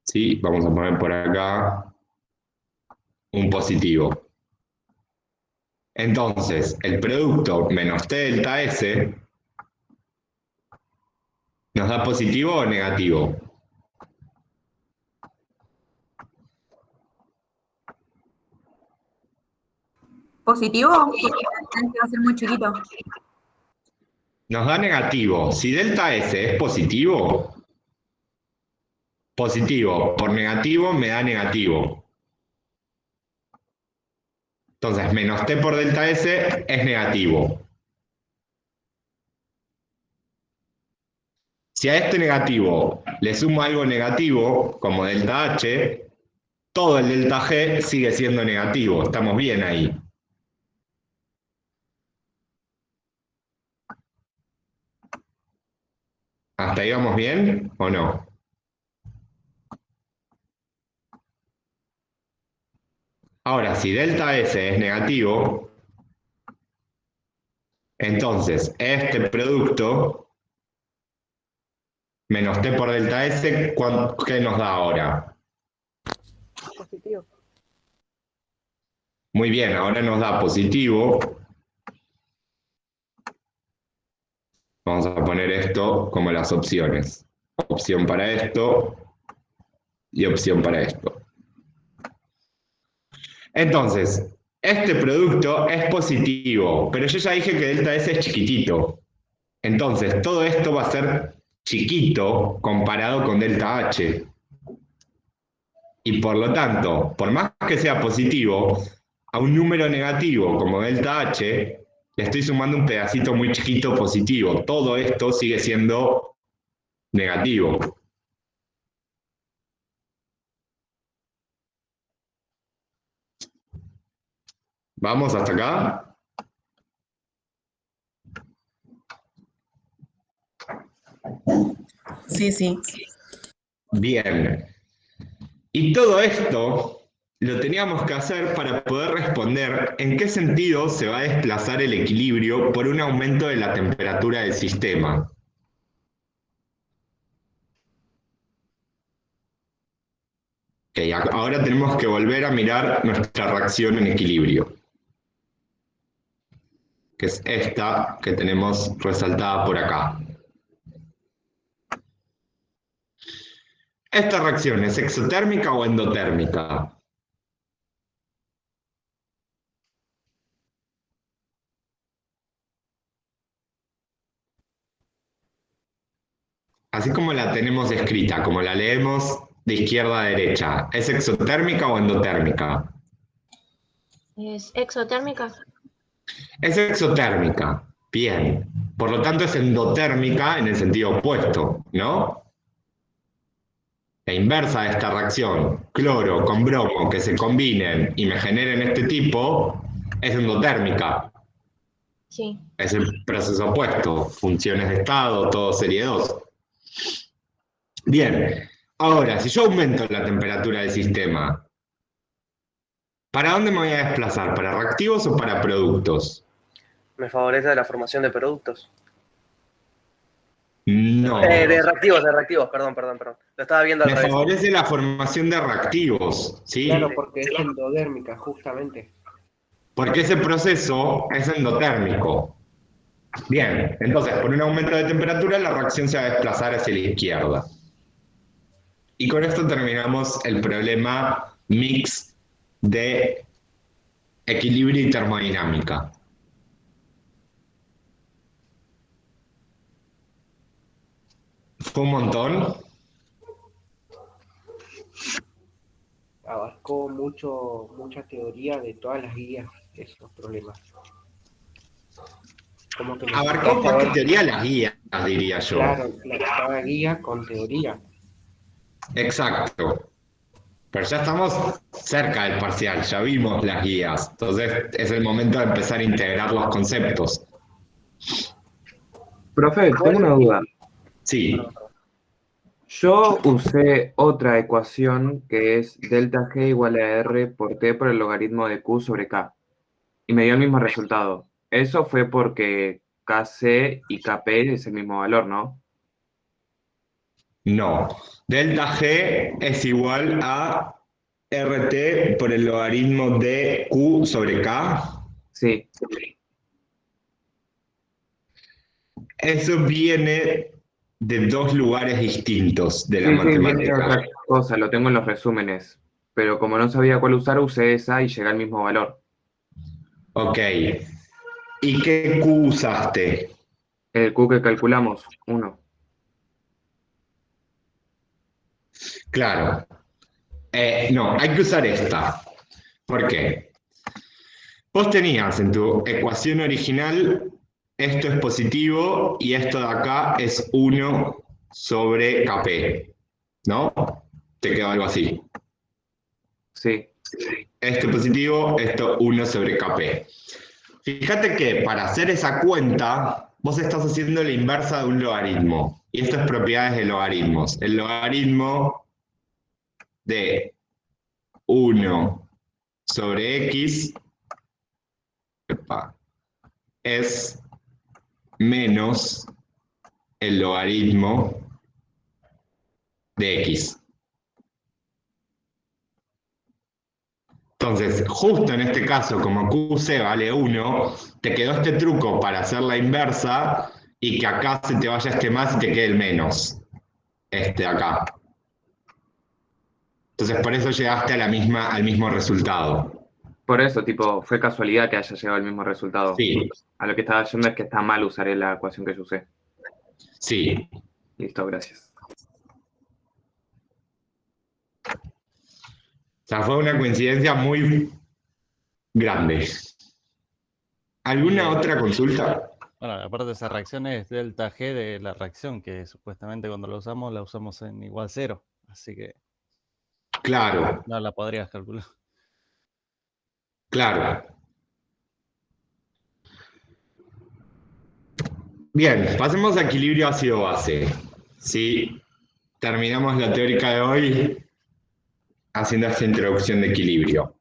¿sí? Vamos a poner por acá un positivo. Entonces, el producto menos T delta S nos da positivo o negativo. ¿Positivo? Porque la distancia va a ser muy chiquito. Nos da negativo. Si delta S es positivo, positivo por negativo me da negativo. Entonces, menos T por delta S es negativo. Si a este negativo le sumo algo negativo, como delta H, todo el delta G sigue siendo negativo. Estamos bien ahí. ¿Hasta ahí vamos bien o no? Ahora, si delta S es negativo, entonces este producto menos T por delta S, ¿qué nos da ahora? Positivo. Muy bien, ahora nos da positivo. Vamos a poner esto como las opciones. Opción para esto y opción para esto. Entonces, este producto es positivo, pero yo ya dije que delta S es chiquitito. Entonces, todo esto va a ser chiquito comparado con delta H. Y por lo tanto, por más que sea positivo, a un número negativo como delta H, le estoy sumando un pedacito muy chiquito positivo. Todo esto sigue siendo negativo. ¿Vamos hasta acá? Sí, sí. Bien. Y todo esto lo teníamos que hacer para poder responder en qué sentido se va a desplazar el equilibrio por un aumento de la temperatura del sistema. Okay, ahora tenemos que volver a mirar nuestra reacción en equilibrio, que es esta que tenemos resaltada por acá. ¿Esta reacción es exotérmica o endotérmica? Así como la tenemos escrita, como la leemos de izquierda a derecha, ¿es exotérmica o endotérmica? Es exotérmica. Es exotérmica. Bien. Por lo tanto, es endotérmica en el sentido opuesto, ¿no? La inversa de esta reacción, cloro con bromo, que se combinen y me generen este tipo, es endotérmica. Sí. Es el proceso opuesto, funciones de estado, todo serie 2. Bien, ahora, si yo aumento la temperatura del sistema, ¿para dónde me voy a desplazar? ¿Para reactivos o para productos? Me favorece la formación de productos. No. De reactivos, perdón. Lo estaba viendo al Me revés. favorece la formación de reactivos, ¿sí? Claro, porque es endodérmica, justamente. Porque ese proceso es endotérmico. Bien, entonces, por un aumento de temperatura, la reacción se va a desplazar hacia la izquierda. Y con esto terminamos el problema mix de equilibrio y termodinámica. ¿Fue un montón? Abarcó mucha teoría de todas las guías de esos problemas. Como que Abarcó más que teoría las guías, diría yo. Claro, cada guía con teoría. Exacto. Pero ya estamos cerca del parcial, ya vimos las guías. Entonces es el momento de empezar a integrar los conceptos. Profe, tengo una duda. Sí. Yo usé otra ecuación que es delta G igual a R por T por el logaritmo de Q sobre K. Y me dio el mismo resultado. Eso fue porque KC y KP es el mismo valor, ¿no? No. Delta G es igual a RT por el logaritmo de Q sobre K. Sí. Eso viene de dos lugares distintos de la Sí, viene de matemática. otra cosa, lo tengo en los resúmenes. Pero como no sabía cuál usar, usé esa y llegué al mismo valor. Ok. ¿Y qué Q usaste? El Q que calculamos, 1. Claro. No, hay que usar esta. ¿Por qué? Vos tenías en tu ecuación original, esto es positivo y esto de acá es 1 sobre Kp, ¿no? Te quedó algo así. Sí. Esto positivo, esto 1 sobre Kp. Fíjate que para hacer esa cuenta, vos estás haciendo la inversa de un logaritmo. Y esto es propiedades de logaritmos. El logaritmo de 1 sobre x es menos el logaritmo de x. Entonces, justo en este caso, como QC vale 1, te quedó este truco para hacer la inversa y que acá se te vaya este más y te quede el menos. Este acá. Entonces, por eso llegaste a al mismo resultado. Por eso, tipo, fue casualidad que haya llegado al mismo resultado. Sí. A lo que estaba yendo es que está mal usar la ecuación que yo usé. Sí. Listo, gracias. O sea, fue una coincidencia muy grande. ¿Alguna otra consulta? Bueno, aparte de esa reacción es delta G de la reacción, que supuestamente cuando la usamos en igual 0. Así que Claro, no la podrías calcular. claro. Bien, pasemos a equilibrio ácido-base. Sí, terminamos la teórica de hoy haciendo esta introducción de equilibrio.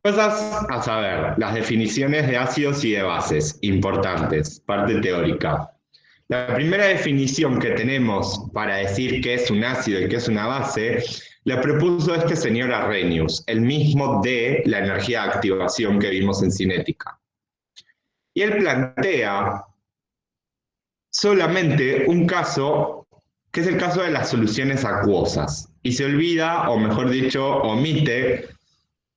Cosas a saber, las definiciones de ácidos y de bases, importantes, parte teórica. La primera definición que tenemos para decir qué es un ácido y qué es una base, la propuso este señor Arrhenius, el mismo de la energía de activación que vimos en cinética. Y él plantea solamente un caso que es el caso de las soluciones acuosas, y se olvida, o mejor dicho, omite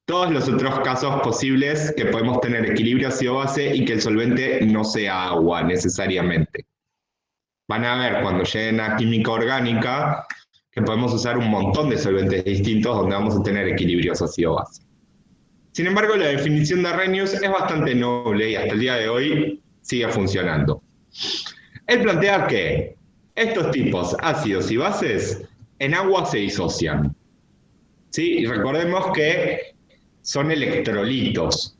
todos los otros casos posibles que podemos tener equilibrio ácido-base y que el solvente no sea agua necesariamente. Van a ver cuando lleguen a química orgánica que podemos usar un montón de solventes distintos donde vamos a tener equilibrios ácido-base. Sin embargo, la definición de Arrhenius es bastante noble y hasta el día de hoy sigue funcionando. Él plantea que estos tipos ácidos y bases en agua se disocian. ¿Sí? Y recordemos que son electrolitos.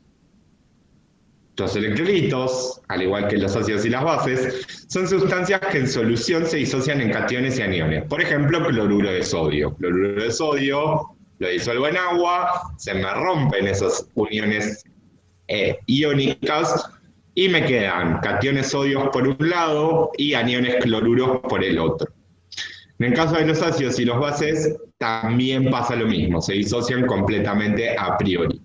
Los electrolitos, al igual que los ácidos y las bases, son sustancias que en solución se disocian en cationes y aniones. Por ejemplo, cloruro de sodio. Cloruro de sodio lo disuelvo en agua, se me rompen esas uniones iónicas y me quedan cationes sodios por un lado y aniones cloruros por el otro. En el caso de los ácidos y los bases, también pasa lo mismo, se disocian completamente a priori.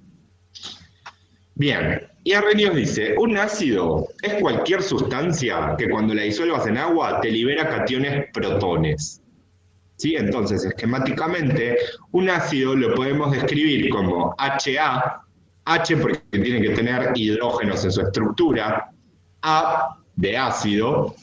Bien, y Arrhenius dice, un ácido es cualquier sustancia que cuando la disuelvas en agua te libera cationes protones. ¿Sí? Entonces, esquemáticamente, un ácido lo podemos describir como HA, H porque tiene que tener hidrógenos en su estructura, A de ácido,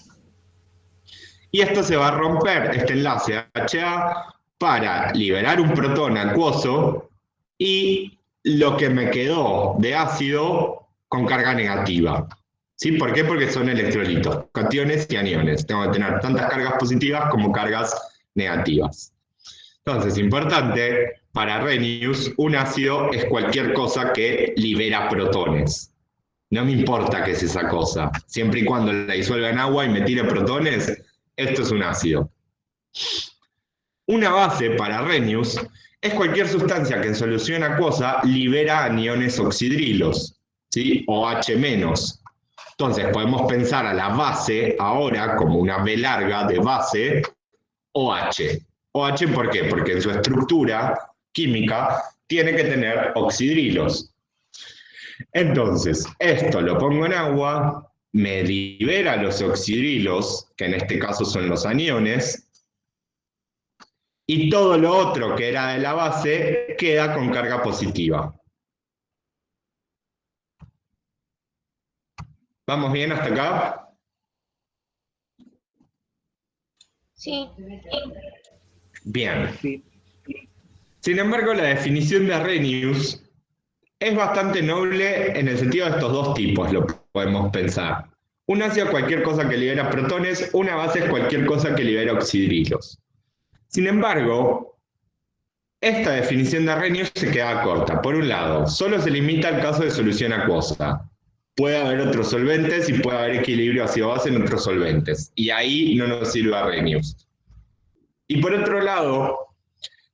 y esto se va a romper, este enlace HA, para liberar un protón acuoso y lo que me quedó de ácido con carga negativa. ¿Sí? ¿Por qué? Porque son electrolitos, cationes y aniones. Tengo que tener tantas cargas positivas como cargas negativas. Entonces, importante, para Arrhenius, un ácido es cualquier cosa que libera protones. No me importa qué es esa cosa. Siempre y cuando la disuelva en agua y me tire protones, esto es un ácido. Una base para Arrhenius es cualquier sustancia que en solución acuosa libera aniones oxidrilos, ¿sí? O H-. Entonces podemos pensar a la base ahora como una B larga de base OH. OH, ¿por qué? Porque en su estructura química tiene que tener oxidrilos. Entonces, esto lo pongo en agua, me libera los oxidrilos, que en este caso son los aniones, y todo lo otro que era de la base queda con carga positiva. ¿Vamos bien hasta acá? Sí. Bien. Sin embargo, la definición de Arrhenius es bastante noble en el sentido de estos dos tipos, lo podemos pensar. Un ácido es cualquier cosa que libera protones, una base es cualquier cosa que libera oxidrilos. Sin embargo, esta definición de Arrhenius se queda corta. Por un lado, solo se limita al caso de solución acuosa. Puede haber otros solventes y puede haber equilibrio ácido-base en otros solventes. Y ahí no nos sirve Arrhenius. Y por otro lado,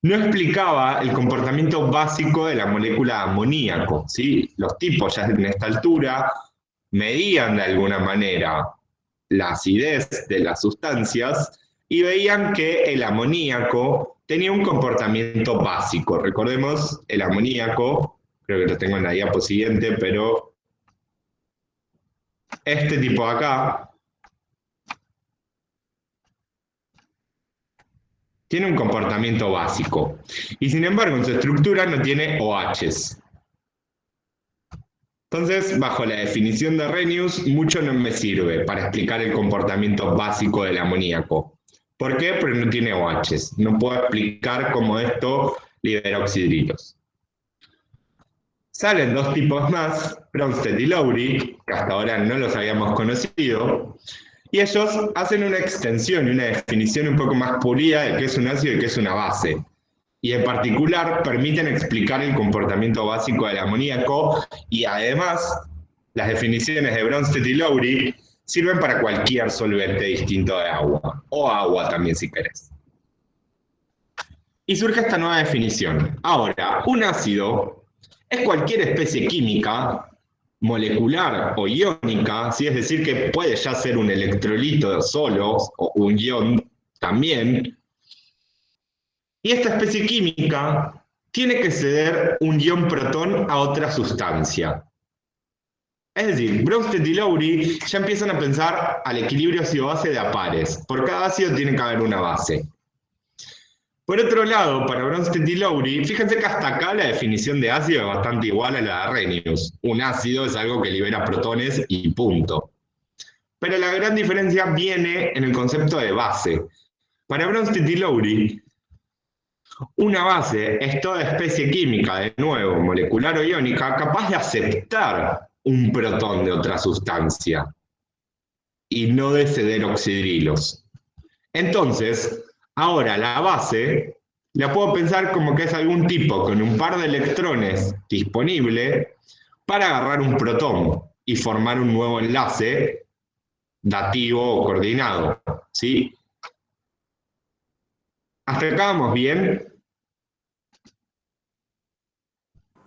no explicaba el comportamiento básico de la molécula de amoníaco, ¿sí? Los tipos ya en esta altura medían de alguna manera la acidez de las sustancias y veían que el amoníaco tenía un comportamiento básico. Recordemos, el amoníaco, creo que lo tengo en la diapo siguiente, pero este tipo de acá tiene un comportamiento básico. Y sin embargo, en su estructura no tiene OHs. Entonces, bajo la definición de Arrhenius, mucho no me sirve para explicar el comportamiento básico del amoníaco. ¿Por qué? Porque no tiene OHs. No puedo explicar cómo esto libera oxidrilos. Salen dos tipos más, Bronsted y Lowry, que hasta ahora no los habíamos conocido, y ellos hacen una extensión y una definición un poco más pulida de qué es un ácido y qué es una base. Y en particular permiten explicar el comportamiento básico del amoníaco y además las definiciones de Bronsted y Lowry sirven para cualquier solvente distinto de agua, o agua también si querés. Y surge esta nueva definición. Ahora, un ácido es cualquier especie química, molecular o iónica, ¿sí? Es decir, que puede ya ser un electrolito solo, o un ion también. Y esta especie química tiene que ceder un ion protón a otra sustancia. Es decir, Bronsted y Lowry ya empiezan a pensar al equilibrio ácido-base de a pares. Por cada ácido tiene que haber una base. Por otro lado, para Bronsted y Lowry, fíjense que hasta acá la definición de ácido es bastante igual a la de Arrhenius. Un ácido es algo que libera protones y punto. Pero la gran diferencia viene en el concepto de base. Para Bronsted y Lowry, una base es toda especie química, de nuevo, molecular o iónica, capaz de aceptar un protón de otra sustancia y no de ceder oxidrilos. Entonces, ahora la base la puedo pensar como que es algún tipo con un par de electrones disponible para agarrar un protón y formar un nuevo enlace dativo o coordinado, ¿sí? ¿Hasta acá vamos bien?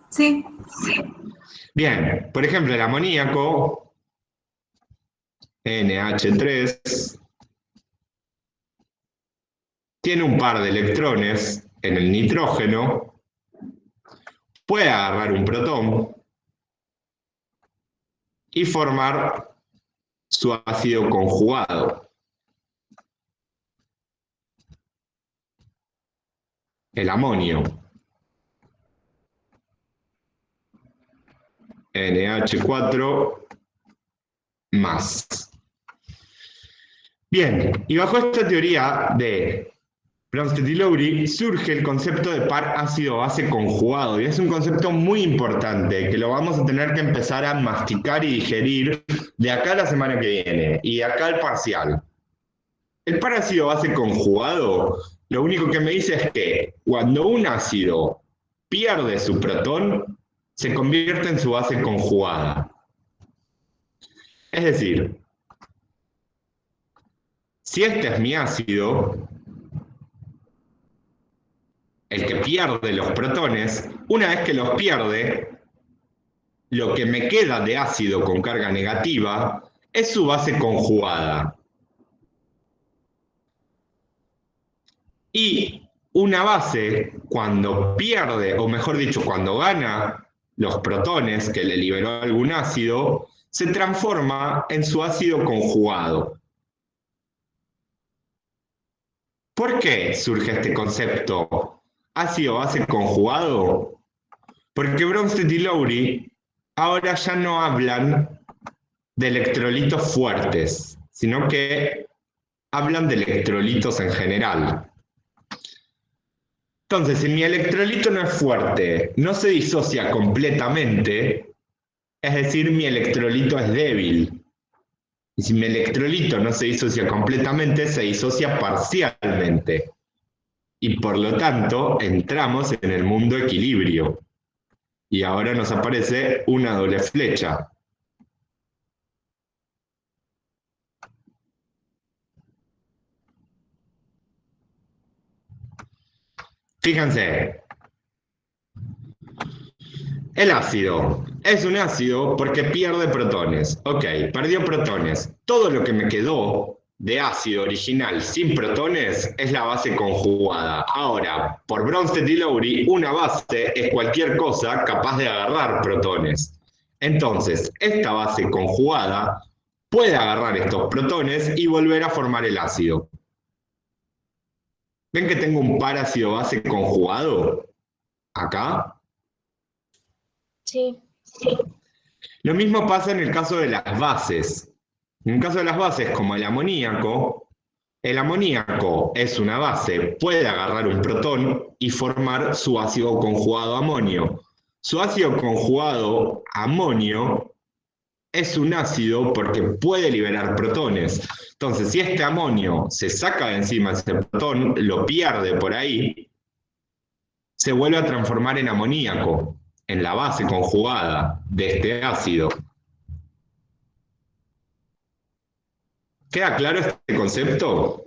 Sí. Bien, por ejemplo, el amoníaco, NH3, tiene un par de electrones en el nitrógeno, puede agarrar un protón y formar su ácido conjugado. El amonio. NH4 más. Bien, y bajo esta teoría de Bronsted y Lowry surge el concepto de par ácido-base conjugado, y es un concepto muy importante que lo vamos a tener que empezar a masticar y digerir de acá a la semana que viene, y de acá al parcial. El par ácido-base conjugado, lo único que me dice es que cuando un ácido pierde su protón, se convierte en su base conjugada. Es decir, si este es mi ácido, el que pierde los protones, una vez que los pierde, lo que me queda de ácido con carga negativa es su base conjugada. Y una base, cuando pierde, o mejor dicho, cuando gana los protones que le liberó algún ácido, se transforma en su ácido conjugado. ¿Por qué surge este concepto ácido-base conjugado? Porque Bronsted y Lowry ahora ya no hablan de electrolitos fuertes, sino que hablan de electrolitos en general. Entonces, si mi electrolito no es fuerte, no se disocia completamente, es decir, mi electrolito es débil. Y si mi electrolito no se disocia completamente, se disocia parcialmente. Y por lo tanto, entramos en el mundo equilibrio. Y ahora nos aparece una doble flecha. Fíjense, el ácido es un ácido porque pierde protones. Ok, perdió protones. Todo lo que me quedó de ácido original sin protones es la base conjugada. Ahora, por Bronsted y Lowry, una base es cualquier cosa capaz de agarrar protones. Entonces, esta base conjugada puede agarrar estos protones y volver a formar el ácido. ¿Ven que tengo un par ácido-base conjugado? Acá. Sí. Lo mismo pasa en el caso de las bases. En el caso de las bases, como el amoníaco es una base, puede agarrar un protón y formar su ácido conjugado amonio. Su ácido conjugado amonio es un ácido porque puede liberar protones. Entonces, si este amonio se saca de encima ese protón, lo pierde por ahí, se vuelve a transformar en amoníaco, en la base conjugada de este ácido. ¿Queda claro este concepto?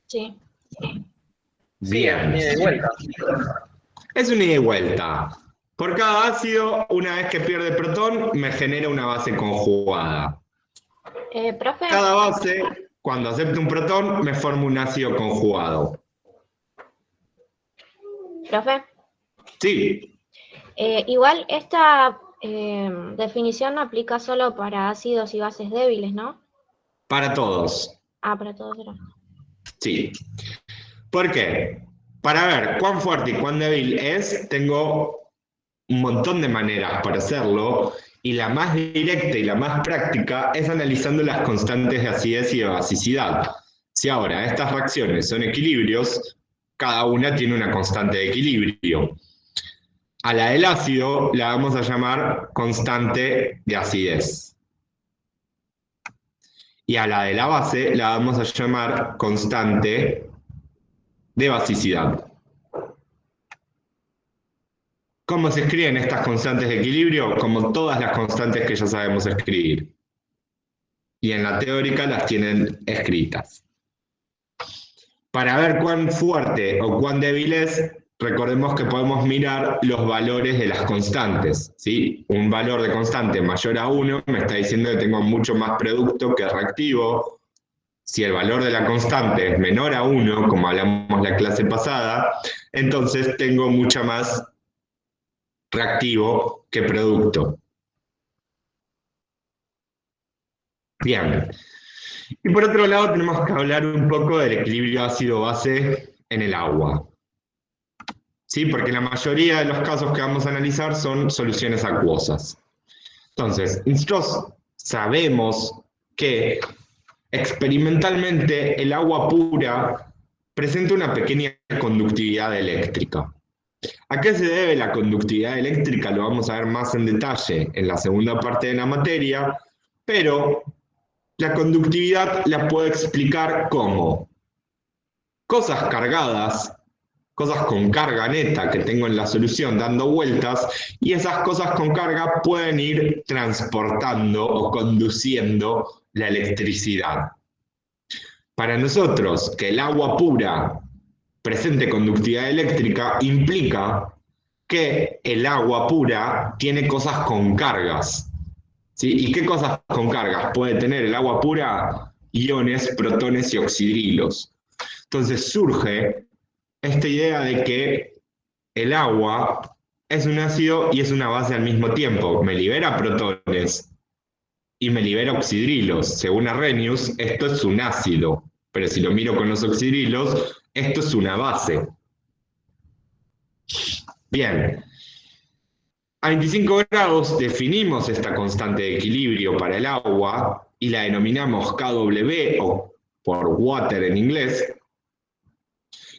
Sí. Bien. Sí, ida y vuelta. Es un ida y vuelta. Por cada ácido, una vez que pierde protón, me genera una base conjugada. Profe, Cada base, cuando acepta un protón, me forma un ácido conjugado. profe, Sí, Igual esta definición aplica solo para ácidos y bases débiles, ¿no? Para todos, Ah, para todos era. sí. ¿Por qué? Para ver cuán fuerte y cuán débil es, tengo un montón de maneras para hacerlo, y la más directa y la más práctica es analizando las constantes de acidez y de basicidad. Si ahora estas reacciones son equilibrios, cada una tiene una constante de equilibrio. A la del ácido la vamos a llamar constante de acidez. Y a la de la base la vamos a llamar constante de basicidad. ¿Cómo se escriben estas constantes de equilibrio? Como todas las constantes que ya sabemos escribir. Y en la teórica las tienen escritas. Para ver cuán fuerte o cuán débil es, recordemos que podemos mirar los valores de las constantes, ¿sí? Un valor de constante mayor a 1 me está diciendo que tengo mucho más producto que reactivo. Si el valor de la constante es menor a 1, como hablamos la clase pasada, entonces tengo mucha más reactivo que producto. Bien. Y por otro lado tenemos que hablar un poco del equilibrio ácido-base en el agua. ¿Sí? Porque la mayoría de los casos que vamos a analizar son soluciones acuosas. Entonces, nosotros sabemos que experimentalmente el agua pura presenta una pequeña conductividad eléctrica. ¿A qué se debe la conductividad eléctrica? Lo vamos a ver más en detalle en la segunda parte de la materia, pero la conductividad la puedo explicar como cosas cargadas, cosas con carga neta que tengo en la solución dando vueltas, y esas cosas con carga pueden ir transportando o conduciendo la electricidad. Para nosotros, que el agua pura presente conductividad eléctrica implica que el agua pura tiene cosas con cargas. ¿Sí? ¿Y qué cosas con cargas puede tener el agua pura? Iones, protones y oxidrilos. Entonces surge esta idea de que el agua es un ácido y es una base al mismo tiempo. Me libera protones y me libera oxidrilos. Según Arrhenius, esto es un ácido, pero si lo miro con los oxidrilos, esto es una base. Bien. A 25 grados definimos esta constante de equilibrio para el agua y la denominamos KW, o por water en inglés,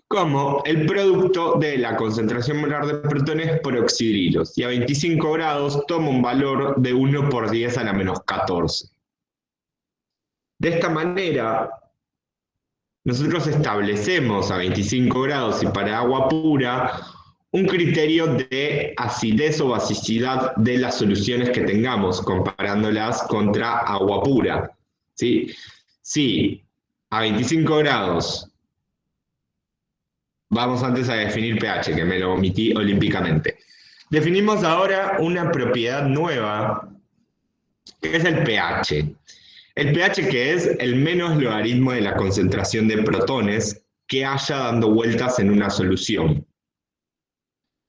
como el producto de la concentración molar de protones por oxidrilos. Y a 25 grados toma un valor de 1 por 10 a la menos 14. De esta manera, nosotros establecemos a 25 grados y para agua pura un criterio de acidez o basicidad de las soluciones que tengamos, comparándolas contra agua pura. ¿Sí? Si a 25 grados, vamos antes a definir pH, que me lo omití olímpicamente. Definimos ahora una propiedad nueva, que es el pH. El pH, que es el menos logaritmo de la concentración de protones que haya dando vueltas en una solución.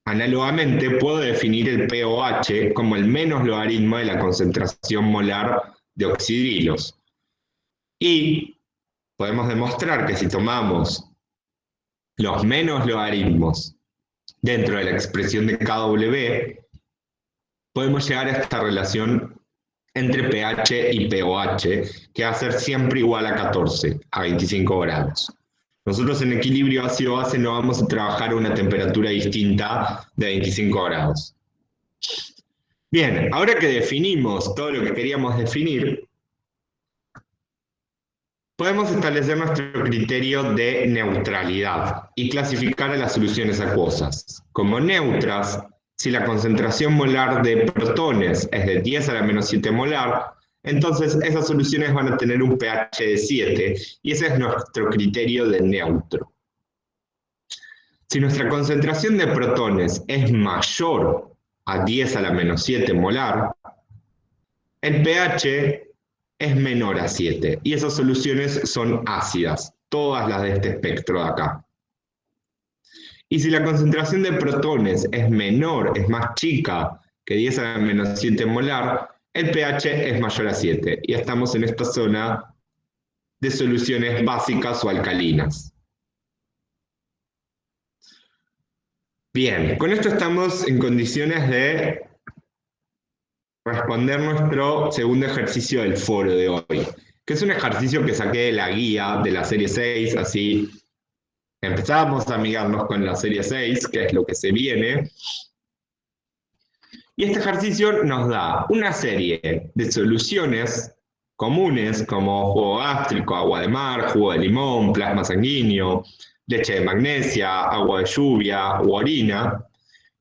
Análogamente, puedo definir el pOH como el menos logaritmo de la concentración molar de oxidrilos. Y podemos demostrar que si tomamos los menos logaritmos dentro de la expresión de KW, podemos llegar a esta relación entre pH y pOH, que va a ser siempre igual a 14, a 25 grados. Nosotros en equilibrio ácido-base no vamos a trabajar a una temperatura distinta de 25 grados. Bien, ahora que definimos todo lo que queríamos definir, podemos establecer nuestro criterio de neutralidad y clasificar a las soluciones acuosas como neutras si la concentración molar de protones es de 10 a la menos 7 molar. Entonces esas soluciones van a tener un pH de 7 y ese es nuestro criterio de neutro. Si nuestra concentración de protones es mayor a 10 a la menos 7 molar, el pH es menor a 7 y esas soluciones son ácidas, todas las de este espectro de acá. Y si la concentración de protones es menor, es más chica que 10 a la menos 7 molar, el pH es mayor a 7. Y estamos en esta zona de soluciones básicas o alcalinas. Bien, con esto estamos en condiciones de responder nuestro segundo ejercicio del foro de hoy, que es un ejercicio que saqué de la guía de la serie 6, así empezamos a amigarnos con la serie 6, que es lo que se viene. Y este ejercicio nos da una serie de soluciones comunes como jugo gástrico, agua de mar, jugo de limón, plasma sanguíneo, leche de magnesia, agua de lluvia u orina.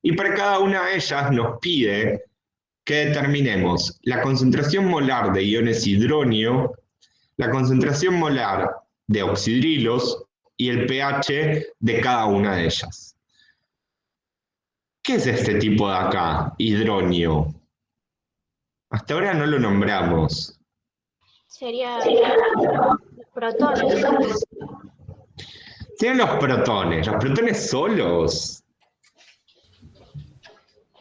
Y para cada una de ellas nos pide que determinemos la concentración molar de iones hidronio, la concentración molar de oxidrilos y el pH de cada una de ellas. ¿Qué es este tipo de acá, hidronio? Hasta ahora no lo nombramos. Sería protones. Tienen los protones solos.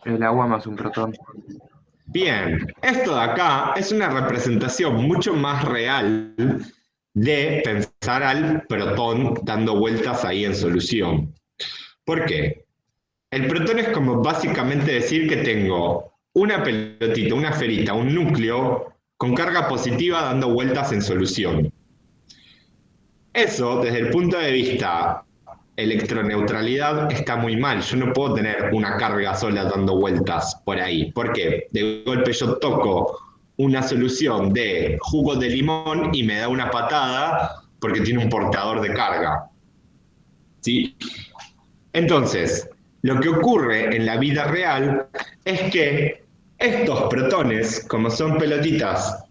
El agua más un protón. Bien, esto de acá es una representación mucho más real de pensar al protón dando vueltas ahí en solución. ¿Por qué? El protón es como básicamente decir que tengo una pelotita, una esferita, un núcleo con carga positiva dando vueltas en solución. Eso, desde el punto de vista electroneutralidad, está muy mal. Yo no puedo tener una carga sola dando vueltas por ahí. ¿Por qué? De golpe yo toco una solución de jugo de limón y me da una patada porque tiene un portador de carga. ¿Sí? Entonces, lo que ocurre en la vida real es que estos protones, como son pelotitas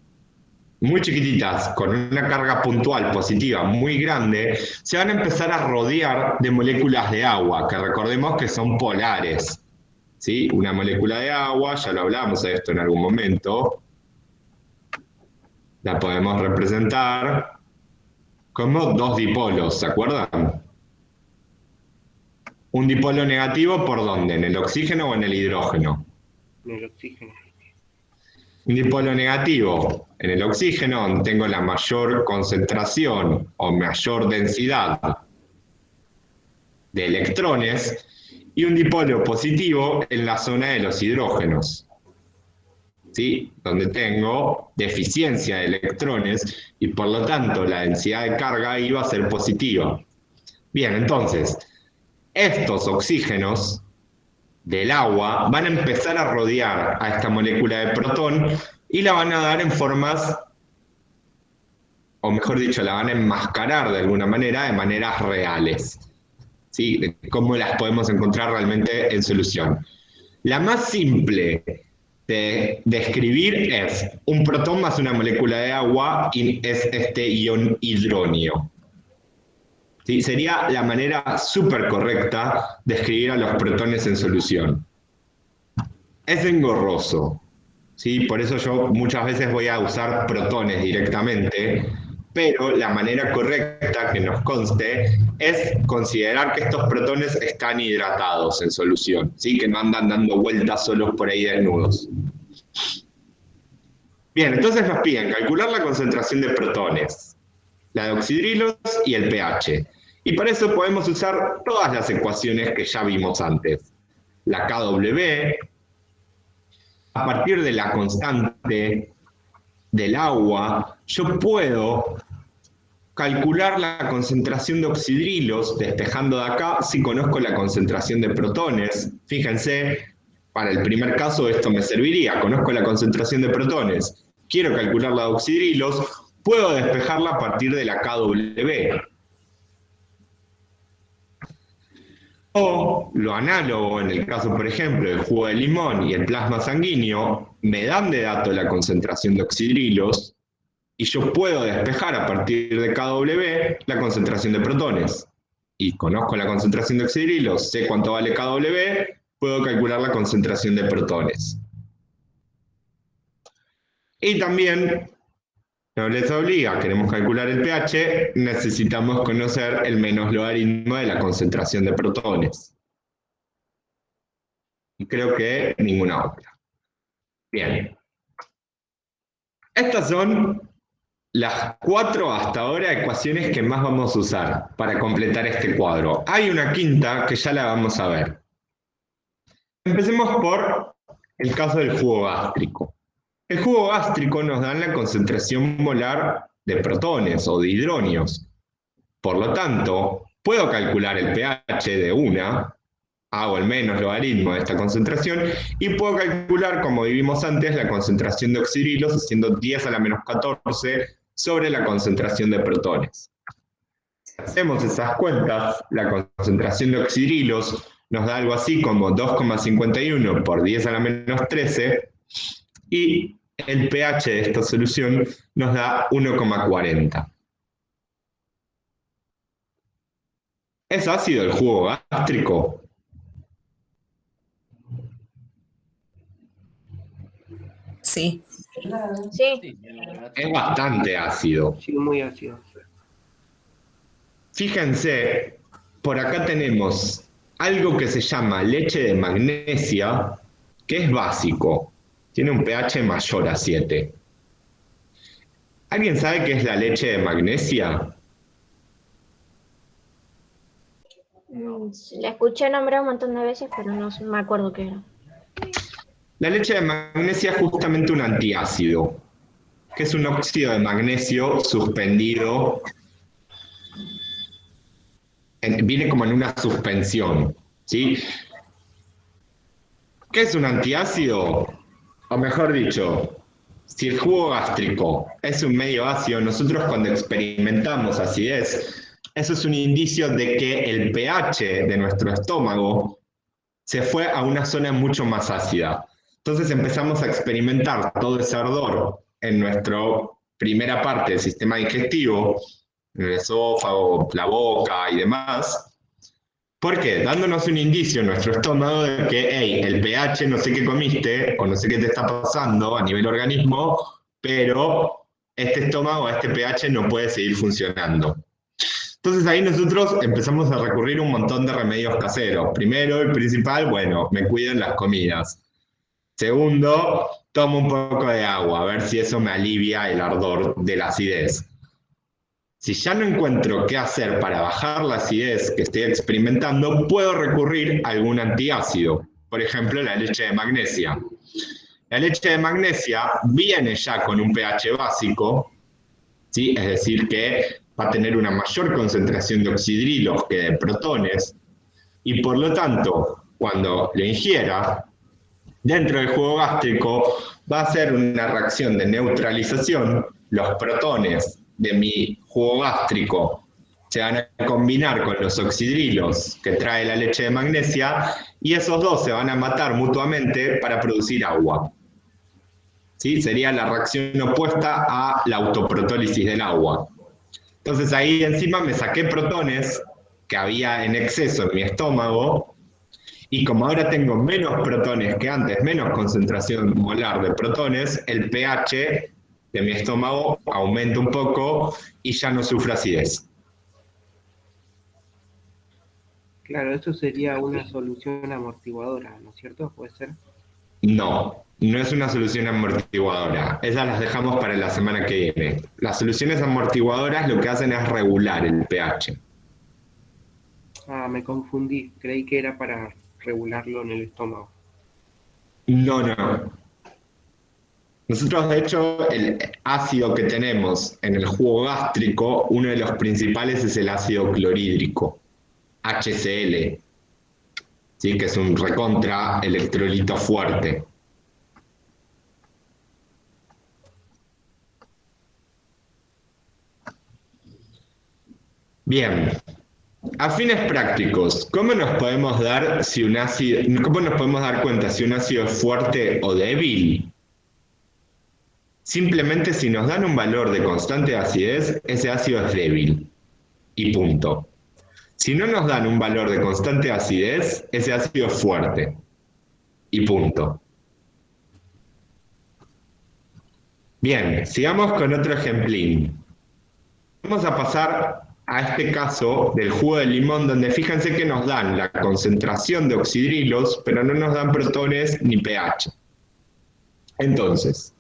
muy chiquititas, con una carga puntual positiva muy grande, se van a empezar a rodear de moléculas de agua, que recordemos que son polares. ¿Sí? Una molécula de agua, ya lo hablamos de esto en algún momento, la podemos representar como dos dipolos, ¿se acuerdan? Un dipolo negativo, ¿por dónde? ¿En el oxígeno o en el hidrógeno? En el oxígeno. Un dipolo negativo en el oxígeno, donde tengo la mayor concentración o mayor densidad de electrones, y un dipolo positivo en la zona de los hidrógenos, ¿sí? Donde tengo deficiencia de electrones y por lo tanto la densidad de carga ahí va a ser positiva. Bien, entonces, estos oxígenos del agua van a empezar a rodear a esta molécula de protón y la van a dar en formas, o mejor dicho, la van a enmascarar de alguna manera, de maneras reales. ¿Sí? De cómo las podemos encontrar realmente en solución. La más simple de describir es un protón más una molécula de agua y es este ion hidronio. ¿Sí? Sería la manera súper correcta de escribir a los protones en solución. Es engorroso, ¿sí? Por eso yo muchas veces voy a usar protones directamente, pero la manera correcta que nos conste es considerar que estos protones están hidratados en solución, ¿sí? Que no andan dando vueltas solos por ahí desnudos. Bien, entonces nos piden calcular la concentración de protones, la de oxidrilos y el pH. Y para eso podemos usar todas las ecuaciones que ya vimos antes. La KW, a partir de la constante del agua, yo puedo calcular la concentración de oxidrilos, despejando de acá, si conozco la concentración de protones. Fíjense, para el primer caso esto me serviría. Conozco la concentración de protones, quiero calcular la de oxidrilos, puedo despejarla a partir de la KW. O lo análogo, en el caso, por ejemplo, del jugo de limón y el plasma sanguíneo, me dan de dato la concentración de oxidrilos y yo puedo despejar a partir de KW la concentración de protones. Y conozco la concentración de oxidrilos, sé cuánto vale KW, puedo calcular la concentración de protones. Y también no les obliga, queremos calcular el pH, necesitamos conocer el menos logaritmo de la concentración de protones. Y creo que ninguna otra. Bien. Estas son las 4 hasta ahora ecuaciones que más vamos a usar para completar este cuadro. Hay una quinta que ya la vamos a ver. Empecemos por el caso del jugo gástrico. El jugo gástrico nos da la concentración molar de protones o de hidronios. Por lo tanto, puedo calcular el pH de una, hago el menos logaritmo de esta concentración, y puedo calcular, como vimos antes, la concentración de oxidrilos haciendo 10 a la menos 14 sobre la concentración de protones. Si hacemos esas cuentas, la concentración de oxidrilos nos da algo así como 2,51 por 10 a la menos 13, y el pH de esta solución nos da 1,40. ¿Es ácido el jugo gástrico? Sí. Sí, Sí, Es bastante ácido. Sí, muy ácido. Fíjense, por acá tenemos algo que se llama leche de magnesia, que es básico. Tiene un pH mayor a 7. ¿Alguien sabe qué es la leche de magnesia? la escuché nombrar un montón de veces, pero no me acuerdo qué era. La leche de magnesia es justamente un antiácido, que es un óxido de magnesio suspendido. Viene como en una suspensión, ¿sí? ¿Qué es un antiácido? O mejor dicho, si el jugo gástrico es un medio ácido, nosotros cuando experimentamos acidez, eso es un indicio de que el pH de nuestro estómago se fue a una zona mucho más ácida. Entonces empezamos a experimentar todo ese ardor en nuestra primera parte del sistema digestivo, en el esófago, la boca y demás. ¿Por qué? Dándonos un indicio en nuestro estómago de que, hey, el pH no sé qué comiste o no sé qué te está pasando a nivel organismo, pero este estómago, este pH no puede seguir funcionando. Entonces ahí nosotros empezamos a recurrir a un montón de remedios caseros. Primero, el principal, bueno, me cuido en las comidas. Segundo, tomo un poco de agua, a ver si eso me alivia el ardor de la acidez. Si ya no encuentro qué hacer para bajar la acidez que estoy experimentando, puedo recurrir a algún antiácido, por ejemplo, la leche de magnesia. La leche de magnesia viene ya con un pH básico, ¿sí? Es decir, que va a tener una mayor concentración de oxidrilos que de protones, y por lo tanto, cuando lo ingiera, dentro del jugo gástrico va a hacer una reacción de neutralización. Los protones de mi jugo gástrico se van a combinar con los oxidrilos que trae la leche de magnesia, y esos dos se van a matar mutuamente para producir agua. ¿Sí? Sería la reacción opuesta a la autoprotólisis del agua. Entonces ahí encima me saqué protones que había en exceso en mi estómago, y como ahora tengo menos protones que antes, menos concentración molar de protones, el pH de mi estómago aumenta un poco y ya no sufre acidez. Claro, eso sería una solución amortiguadora, ¿no es cierto? ¿Puede ser? No, no es una solución amortiguadora. Esas las dejamos para la semana que viene. Las soluciones amortiguadoras lo que hacen es regular el pH. Ah, me confundí. Creí que era para regularlo en el estómago. No. Nosotros, de hecho, el ácido que tenemos en el jugo gástrico, uno de los principales es el ácido clorhídrico, HCl, ¿sí? Que es un recontra electrolito fuerte. Bien, a fines prácticos, ¿cómo nos podemos dar cuenta si un ácido es fuerte o débil? Simplemente si nos dan un valor de constante acidez, ese ácido es débil. Y punto. Si no nos dan un valor de constante acidez, ese ácido es fuerte. Y punto. Bien, sigamos con otro ejemplín. Vamos a pasar a este caso del jugo de limón, donde fíjense que nos dan la concentración de oxidrilos, pero no nos dan protones ni pH. Entonces,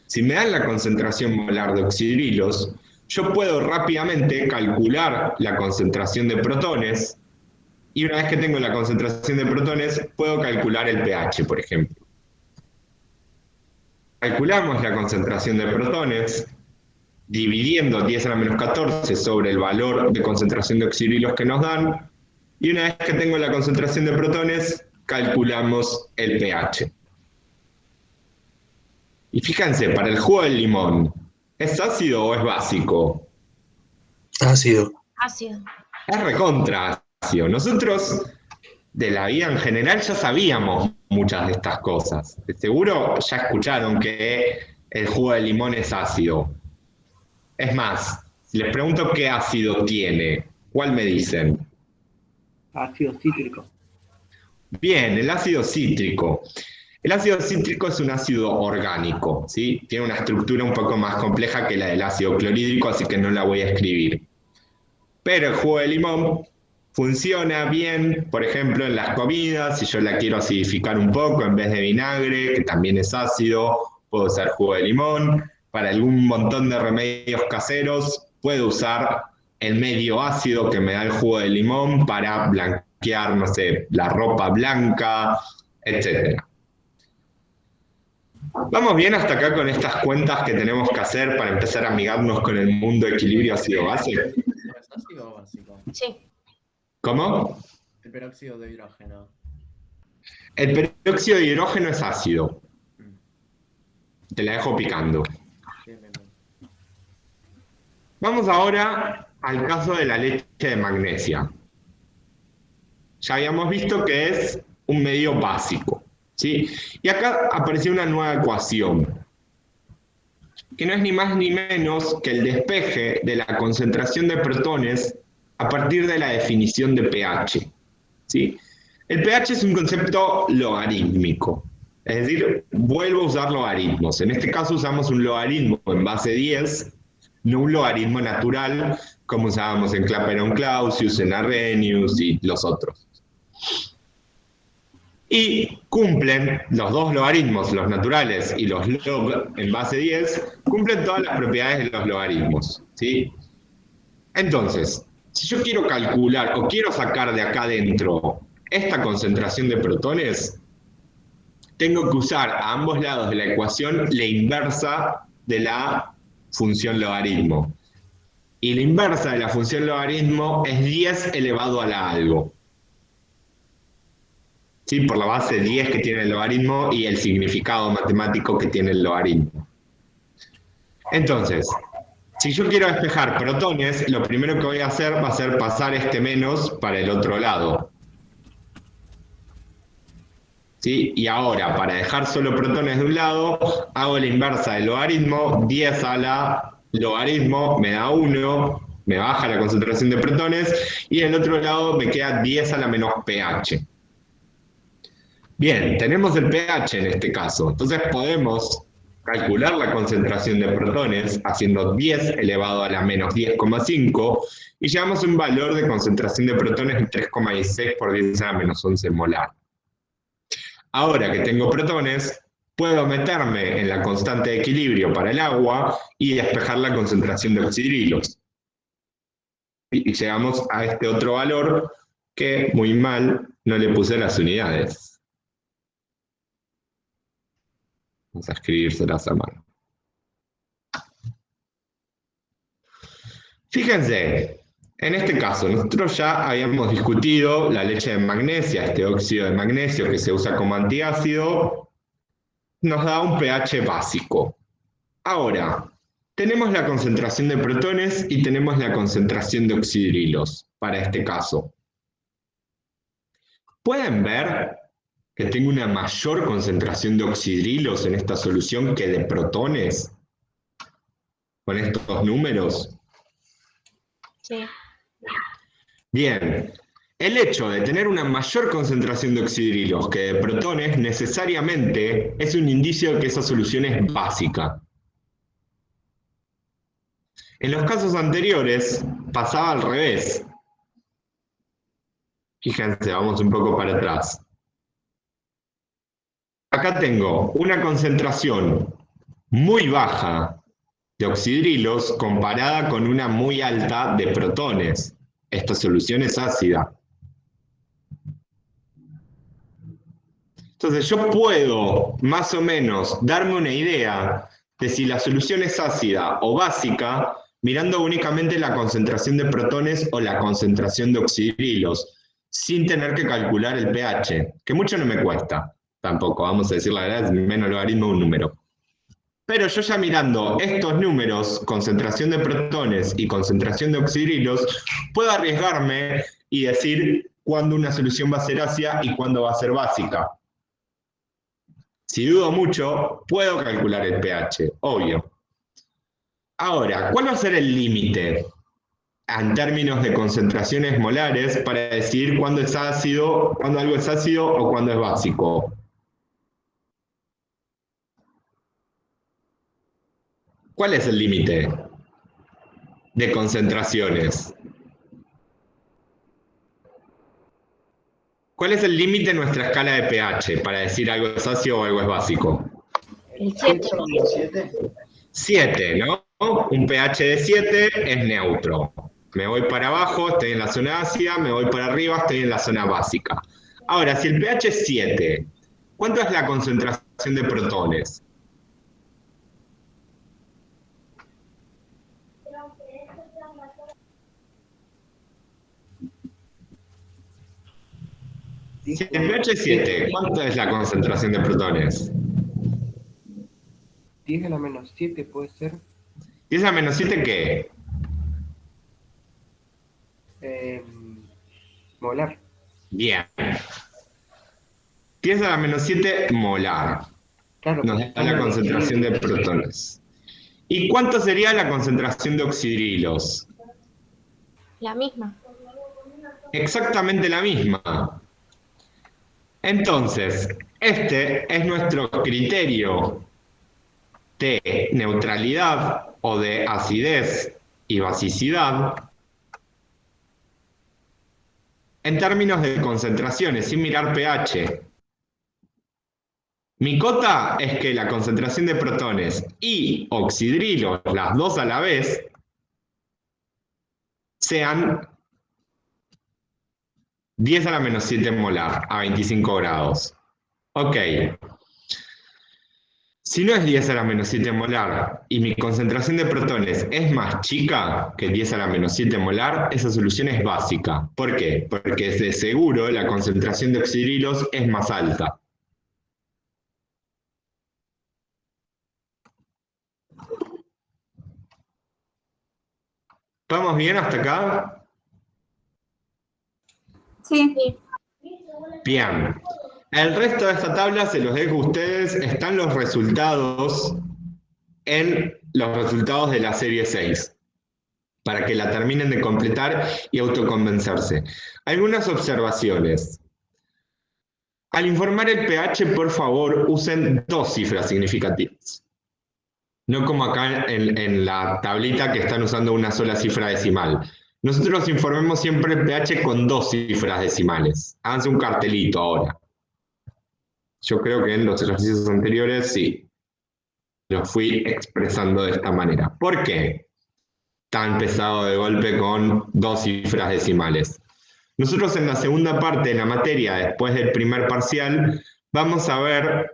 si me dan la concentración molar de oxidrilos, yo puedo rápidamente calcular la concentración de protones, y una vez que tengo la concentración de protones, puedo calcular el pH, por ejemplo. Calculamos la concentración de protones, dividiendo 10 a la menos 14 sobre el valor de concentración de oxidrilos que nos dan, y una vez que tengo la concentración de protones, calculamos el pH. Y fíjense, para el jugo del limón, ¿es ácido o es básico? Ácido. Ácido. Es recontra ácido. Nosotros, de la vida en general, ya sabíamos muchas de estas cosas. De seguro ya escucharon que el jugo de limón es ácido. Es más, si les pregunto qué ácido tiene, ¿cuál me dicen? Ácido cítrico. Bien, el ácido cítrico. El ácido cítrico es un ácido orgánico, ¿sí? Tiene una estructura un poco más compleja que la del ácido clorhídrico, así que no la voy a escribir. Pero el jugo de limón funciona bien, por ejemplo, en las comidas. Si yo la quiero acidificar un poco en vez de vinagre, que también es ácido, puedo usar jugo de limón. Para algún montón de remedios caseros, puedo usar el medio ácido que me da el jugo de limón para blanquear, no sé, la ropa blanca, etc. ¿Vamos bien hasta acá con estas cuentas que tenemos que hacer para empezar a amigarnos con el mundo equilibrio ácido-base? ¿Es ácido o básico? Sí. ¿Cómo? El peróxido de hidrógeno. El peróxido de hidrógeno es ácido. Te la dejo picando. Bien. Vamos ahora al caso de la leche de magnesia. Ya habíamos visto que es un medio básico, ¿sí? Y acá apareció una nueva ecuación, que no es ni más ni menos que el despeje de la concentración de protones a partir de la definición de pH, ¿sí? El pH es un concepto logarítmico, es decir, vuelvo a usar logaritmos. En este caso usamos un logaritmo en base 10, no un logaritmo natural, como usábamos en Clapeyron-Clausius, en Arrhenius y los otros. Y cumplen los dos logaritmos, los naturales y los log en base 10, cumplen todas las propiedades de los logaritmos, ¿sí? Entonces, si yo quiero calcular o quiero sacar de acá adentro esta concentración de protones, tengo que usar a ambos lados de la ecuación la inversa de la función logaritmo. Y la inversa de la función logaritmo es 10 elevado a la algo. ¿Sí? Por la base 10 que tiene el logaritmo y el significado matemático que tiene el logaritmo. Entonces, si yo quiero despejar protones, lo primero que voy a hacer va a ser pasar este menos para el otro lado. ¿Sí? Y ahora, para dejar solo protones de un lado, hago la inversa del logaritmo, 10 a la logaritmo me da 1, me baja la concentración de protones, y del otro lado me queda 10 a la menos pH. Bien, tenemos el pH en este caso, entonces podemos calcular la concentración de protones haciendo 10 elevado a la menos 10,5 y llegamos a un valor de concentración de protones de 3,16 por 10 a la menos 11 molar. Ahora que tengo protones, puedo meterme en la constante de equilibrio para el agua y despejar la concentración de oxidrilos. Y llegamos a este otro valor que, muy mal, no le puse las unidades. Vamos a escribírselas a mano. Fíjense, en este caso, nosotros ya habíamos discutido la leche de magnesia, este óxido de magnesio que se usa como antiácido, nos da un pH básico. Ahora, tenemos la concentración de protones y tenemos la concentración de oxidrilos para este caso. ¿Pueden ver que tengo una mayor concentración de oxidrilos en esta solución que de protones? Con estos números. Sí. Bien, el hecho de tener una mayor concentración de oxidrilos que de protones necesariamente es un indicio de que esa solución es básica. En los casos anteriores pasaba al revés. Fíjense, vamos un poco para atrás. Acá tengo una concentración muy baja de oxidrilos comparada con una muy alta de protones. Esta solución es ácida. Entonces yo puedo más o menos darme una idea de si la solución es ácida o básica mirando únicamente la concentración de protones o la concentración de oxidrilos, sin tener que calcular el pH, que mucho no me cuesta tampoco, vamos a decir la verdad, es menos logaritmo de un número. Pero yo ya mirando estos números, concentración de protones y concentración de oxidrilos, puedo arriesgarme y decir cuándo una solución va a ser ácida y cuándo va a ser básica. Si dudo mucho, puedo calcular el pH, obvio. Ahora, ¿cuál va a ser el límite en términos de concentraciones molares para decidir cuándo es ácido, cuándo algo es ácido o cuándo es básico? ¿Cuál es el límite de concentraciones? ¿Cuál es el límite de nuestra escala de pH para decir algo es ácido o algo es básico? El 7. 7, ¿no? Un pH de 7 es neutro. Me voy para abajo, estoy en la zona ácida, me voy para arriba, estoy en la zona básica. Ahora, si el pH es 7, ¿cuánto es la concentración de protones? Si el pH es 7, ¿cuánto es la concentración de protones? 10 a la menos 7 puede ser. 10 a menos 7, ¿qué? Molar. Bien. 10 a la menos 7 molar. Claro, Nos da la concentración de protones. ¿Y cuánto sería la concentración de oxidrilos? La misma. Exactamente la misma. Entonces, este es nuestro criterio de neutralidad o de acidez y basicidad en términos de concentraciones, sin mirar pH. Mi cota es que la concentración de protones y oxidrilos, las dos a la vez, sean 10 a la menos 7 molar a 25 grados. Ok. Si no es 10 a la menos 7 molar y mi concentración de protones es más chica que 10 a la menos 7 molar, esa solución es básica. ¿Por qué? Porque de seguro la concentración de oxidrilos es más alta. ¿Vamos bien hasta acá? Sí. Bien. El resto de esta tabla se los dejo a ustedes. Están los resultados en los resultados de la serie 6, para que la terminen de completar y autoconvencerse. Algunas observaciones. Al informar el pH, por favor, usen 2 cifras significativas. No como acá en la tablita que están usando una sola cifra decimal. Nosotros informemos siempre el pH con 2 cifras decimales. Háganse un cartelito ahora. Yo creo que en los ejercicios anteriores sí. Lo fui expresando de esta manera. ¿Por qué tan pesado de golpe con 2 cifras decimales? Nosotros en la segunda parte de la materia, después del primer parcial, vamos a ver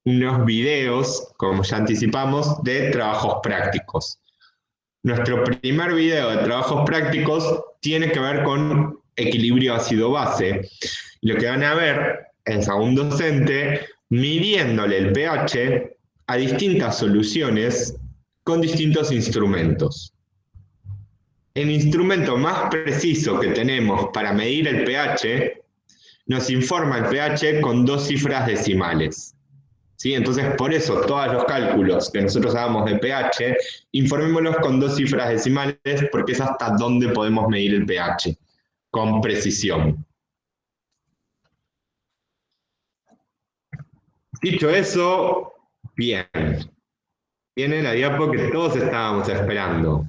unos videos, como ya anticipamos, de trabajos prácticos. Nuestro primer video de trabajos prácticos tiene que ver con equilibrio ácido-base. Lo que van a ver es a un docente midiéndole el pH a distintas soluciones con distintos instrumentos. El instrumento más preciso que tenemos para medir el pH nos informa el pH con 2 cifras decimales. ¿Sí? Entonces, por eso, todos los cálculos que nosotros hagamos de pH, informémoslos con 2 cifras decimales, porque es hasta donde podemos medir el pH, con precisión. Dicho eso, bien. Viene la diapo que todos estábamos esperando.